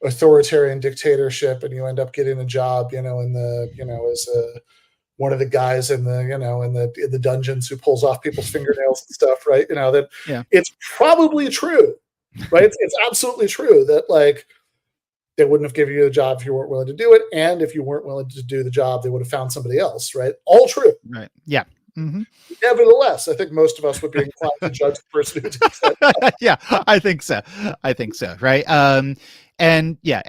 authoritarian dictatorship and you end up getting a job, in the, as one of the guys in the, in the dungeons who pulls off people's fingernails and stuff, right? That it's probably true, right? It's absolutely true that like they wouldn't have given you the job if you weren't willing to do it, and if you weren't willing to do the job, they would have found somebody else, right? All true, right? Yeah. Mm-hmm. Nevertheless, I think most of us would be inclined to judge the person who did that. Yeah, I think so. Right. And yeah,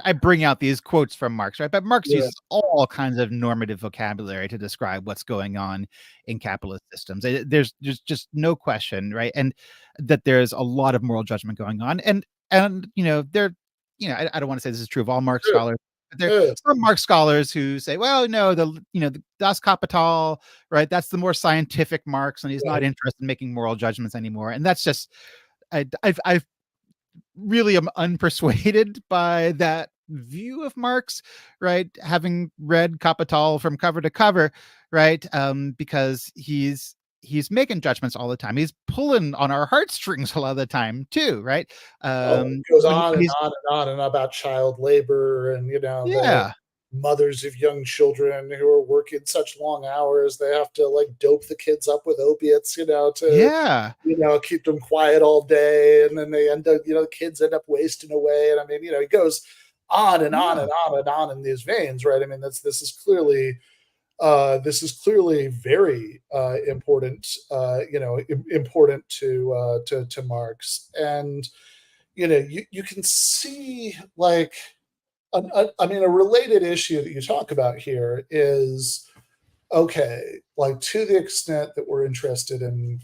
I bring out these quotes from Marx, right? But Marx uses all kinds of normative vocabulary to describe what's going on in capitalist systems. There's just no question, right? And that there's a lot of moral judgment going on. And I don't want to say this is true of all Marx scholars. There are some Marx scholars who say, well, no, the Das Kapital, right? That's the more scientific Marx, and he's not interested in making moral judgments anymore. And that's just, I really am unpersuaded by that view of Marx, right? Having read Kapital from cover to cover, right? Because he's making judgments all the time. He's pulling on our heartstrings a lot of the time too, right? It goes on and on and on and about child labor and the mothers of young children who are working such long hours. They have to like dope the kids up with opiates, to keep them quiet all day, and then they end up, the kids end up wasting away. And I mean, it goes on and on and on and on in these veins, right? I mean, this is clearly very important, important to Marx. And you can see like, I mean, a related issue that you talk about here is, okay, like to the extent that we're interested in,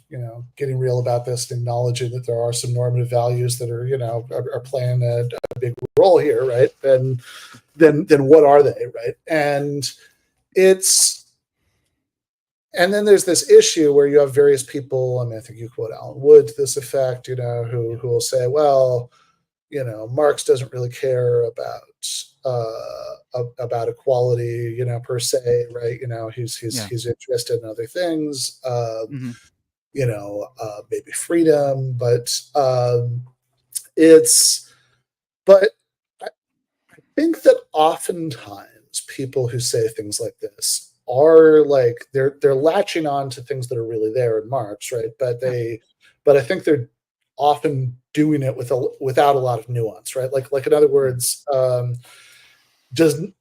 getting real about this and acknowledging that there are some normative values that are, are playing a big role here, right? Then what are they, right? And then there's this issue where you have various people. I mean, I think you quote Alan Wood to this effect, who will say, well, Marx doesn't really care about equality, per se, right? He's interested in other things, maybe freedom, but I think that oftentimes people who say things like this are like they're latching on to things that are really there in Marx, right? But I think they're often doing it without a lot of nuance, right? Like in other words, does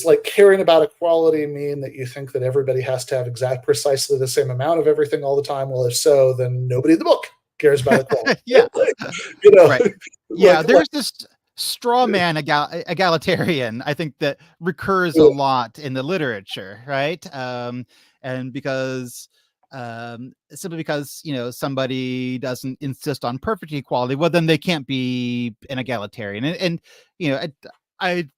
like caring about equality mean that you think that everybody has to have precisely the same amount of everything all the time? Well, if so, then nobody in the book cares about equality. Right. Yeah, there's this straw man egalitarian, I think, that recurs a lot in the literature, right? And because simply because somebody doesn't insist on perfect equality, well, then they can't be an egalitarian. And I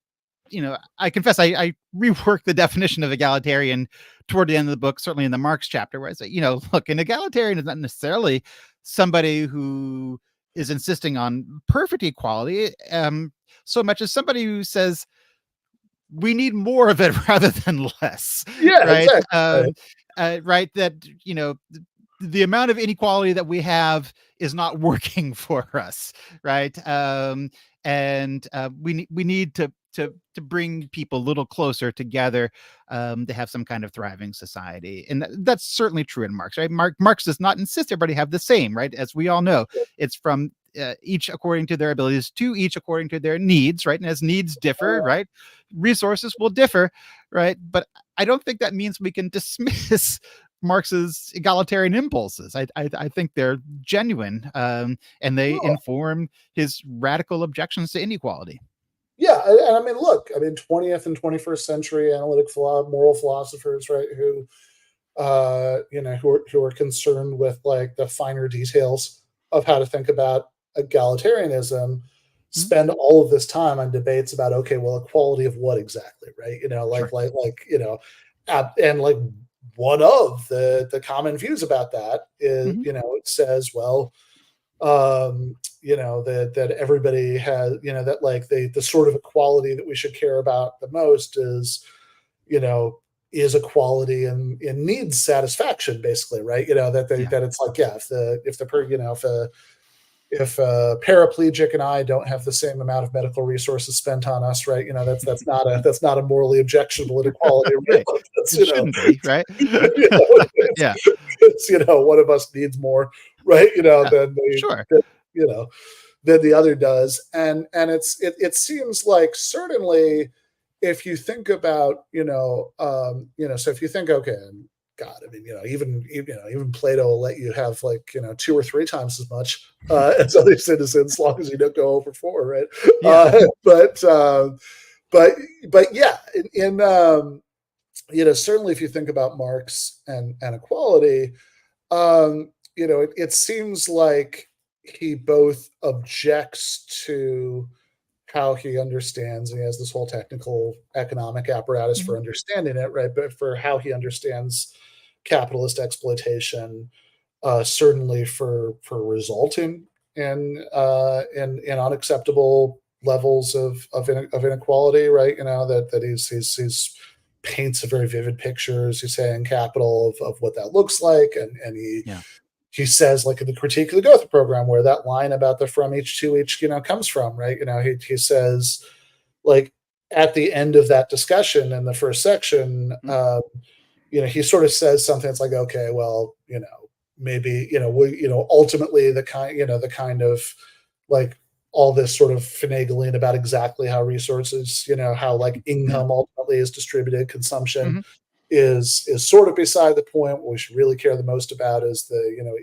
confess I reworked the definition of egalitarian toward the end of the book, certainly in the Marx chapter, where I say, look, an egalitarian is not necessarily somebody who is insisting on perfect equality, so much as somebody who says we need more of it rather than less. Yeah, right. exactly. Right. That the amount of inequality that we have is not working for us, right? And we need to bring people a little closer together to have some kind of thriving society, and that's certainly true in Marx, right? Marx does not insist everybody have the same, right? As we all know, it's from each according to their abilities to each according to their needs, right? And as needs differ, right, resources will differ, right? But I don't think that means we can dismiss Marx's egalitarian impulses. I think they're genuine, and they inform his radical objections to inequality. Yeah, and I mean, look, I mean, 20th and 21st century moral philosophers, right, who, who are concerned with like the finer details of how to think about egalitarianism, spend all of this time on debates about, okay, well, equality of what exactly, right? You know, like and like one of the common views about that is, it says, well, that everybody has, that like the sort of equality that we should care about the most is equality in needs satisfaction, basically, right? That it's like, yeah, if a paraplegic and I don't have the same amount of medical resources spent on us, right? That's not a morally objectionable inequality, right? Right. It shouldn't be, right? Yeah. It's, one of us needs more, right? Than the other does, and it seems like certainly if you think about so if you think, okay, God, I mean, even Plato will let you have like 2 or 3 times as much as other citizens, as long as you don't go over 4, right? Yeah. But yeah, certainly if you think about Marx and equality, it seems like he both objects to how he understands, and he has this whole technical economic apparatus for understanding it, right? But for how he understands capitalist exploitation, certainly for resulting in unacceptable levels of inequality, right? That he's paints a very vivid picture, as you say, in Capital of what that looks like, and he says, like in the Critique of the Gotha Program, where that line about the from each to each, comes from, right? He says, like at the end of that discussion in the first section, he sort of says something that's like, okay, well, maybe, ultimately the kind of like all this sort of finagling about exactly how resources, how like income ultimately is distributed, consumption is sort of beside the point. What we should really care the most about is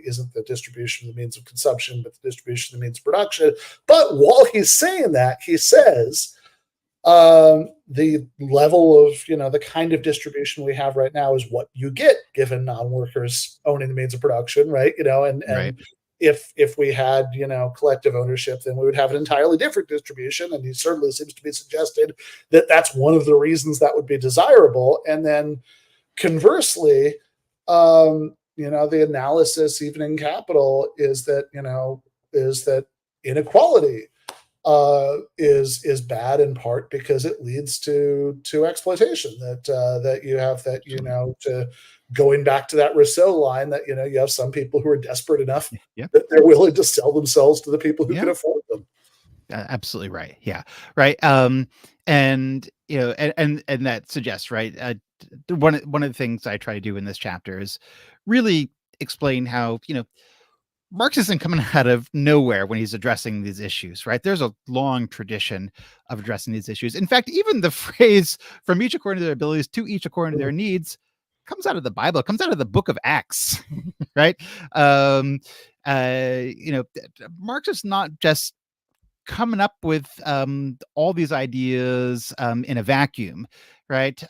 isn't the distribution of the means of consumption, but the distribution of the means of production. But while he's saying that, he says the level of, the kind of distribution we have right now is what you get given non-workers owning the means of production, right? And if we had, collective ownership, then we would have an entirely different distribution. And he certainly seems to be suggested that that's one of the reasons that would be desirable. And then conversely, the analysis, even in Capital, is that inequality is bad in part because it leads to exploitation. That you have to going back to that Rousseau line that you have some people who are desperate enough that they're willing to sell themselves to the people who can afford them. Absolutely right. Yeah. Right. And that suggests, right, one of the things I try to do in this chapter is really explain how Marx isn't coming out of nowhere when he's addressing these issues, right? There's a long tradition of addressing these issues. In fact, even the phrase "from each according to their abilities to each according to their needs" comes out of the Bible. It comes out of the book of Acts, right? Marx is not just coming up with all these ideas in a vacuum, right?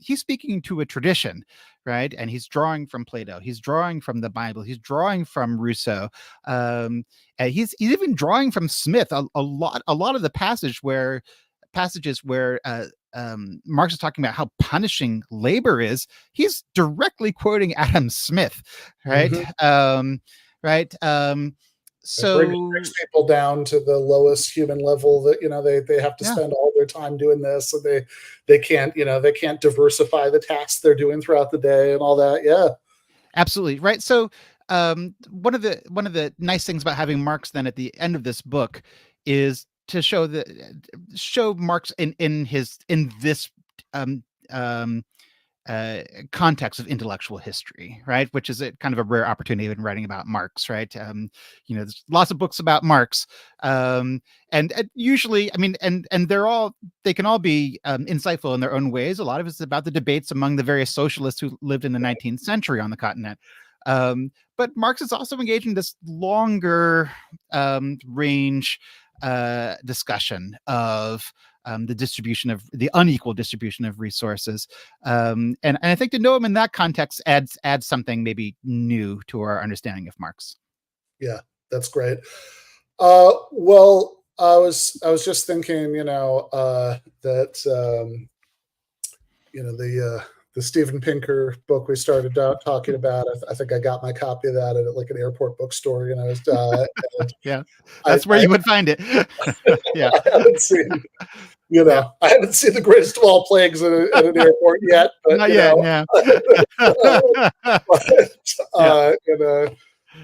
He's speaking to a tradition, right? And he's drawing from Plato. He's drawing from the Bible. He's drawing from Rousseau. And he's even drawing from Smith. A lot of the passages where Marx is talking about how punishing labor is, he's directly quoting Adam Smith, right? So it brings people down to the lowest human level that they have to spend all their time doing this, so they can't diversify the tasks they're doing throughout the day and all that. Yeah, absolutely right. So one of the nice things about having Marx then at the end of this book is to show Marx in this context of intellectual history, right? Which is kind of a rare opportunity in writing about Marx, right? There's lots of books about Marx, and usually, I mean, and they can all be insightful in their own ways. A lot of it's about the debates among the various socialists who lived in the 19th century on the continent. But Marx is also engaged in this longer range discussion of the unequal distribution of resources. And I think to know him in that context adds something maybe new to our understanding of Marx. Yeah, that's great. Well, I was just thinking, that the Steven Pinker book we started out talking about. I think I got my copy of that at like an airport bookstore. Yeah, that's where you would find it. Yeah, I haven't seen. I haven't seen The Greatest of All Plagues at an airport yet, but not yet. Yeah.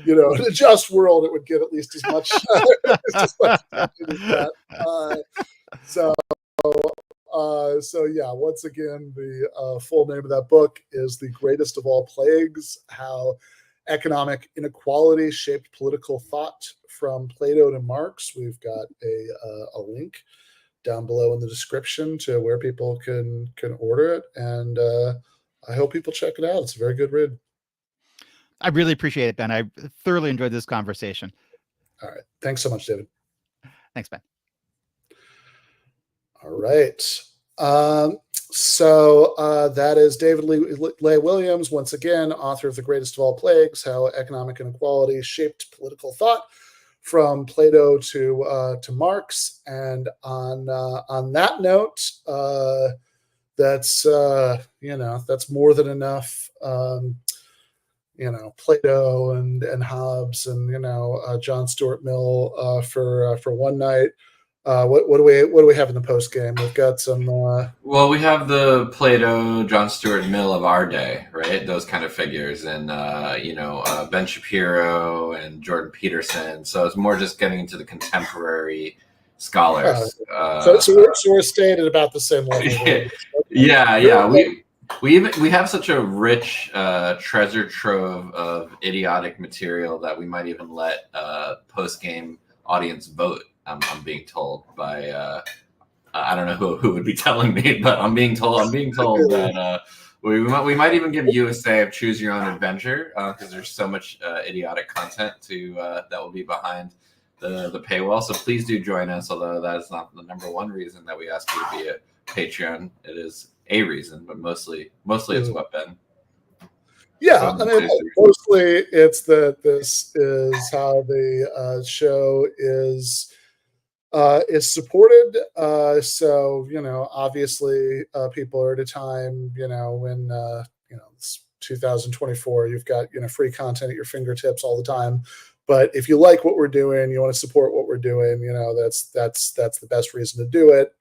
In a just world, it would get at least as much, as that. So yeah, once again, the full name of that book is The Greatest of All Plagues: How Economic Inequality Shaped Political Thought, from Plato to Marx. We've got a link down below in the description to where people can order it, and I hope people check it out. It's a very good read. I really appreciate it, Ben. I thoroughly enjoyed this conversation. All right. Thanks so much, David. Thanks, Ben. All right. So that is David Leigh Williams, once again, author of The Greatest of All Plagues: How Economic Inequality Shaped Political Thought, from Plato to Marx. And on that note, that's more than enough. Plato and Hobbes and John Stuart Mill for one night. What do we have in the post game? We've got some. Well, we have the Plato, John Stuart Mill of our day, right? Those kind of figures, and Ben Shapiro and Jordan Peterson. So it's more just getting into the contemporary scholars. So we're staying at about the same level. Yeah. We have such a rich treasure trove of idiotic material that we might even let post game audience vote. I'm being told by I don't know who would be telling me, but I'm being told that we might even give you a say of choose your own adventure, because there's so much idiotic content that will be behind the paywall. So please do join us. Although that is not the number one reason that we ask you to be a Patreon. It is a reason, but mostly it's what Ben. Yeah, I mean, mostly it's that this is how the show is supported. So obviously, people are at a time when it's 2024. You've got free content at your fingertips all the time. But if you like what we're doing, you want to support what we're doing, that's the best reason to do it.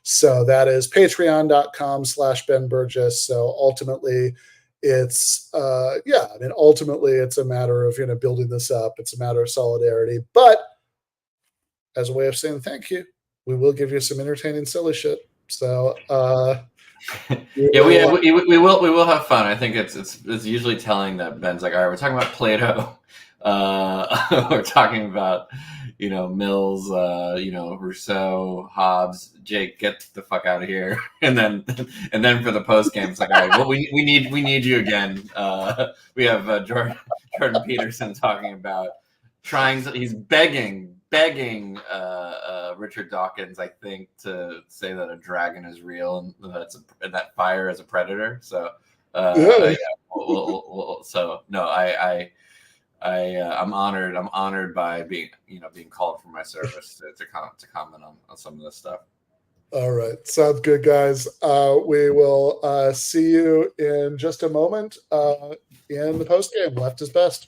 So that is patreon.com/Ben Burgess. So ultimately, it's ultimately it's a matter of building this up. It's a matter of solidarity. But as a way of saying thank you, we will give you some entertaining silly shit. So we will have fun. I think it's usually telling that Ben's like, all right, we're talking about Plato. We're talking about Mills, Rousseau, Hobbes. Jake, get the fuck out of here. And then for the post game, it's like, all right, well, we need you again. We have Jordan Peterson talking about he's begging Richard Dawkins, I think, to say that a dragon is real and that fire is a predator. So I'm honored. I'm honored by being called for my service to comment on some of this stuff. All right, sounds good, guys. We will see you in just a moment in the post game. Left is best.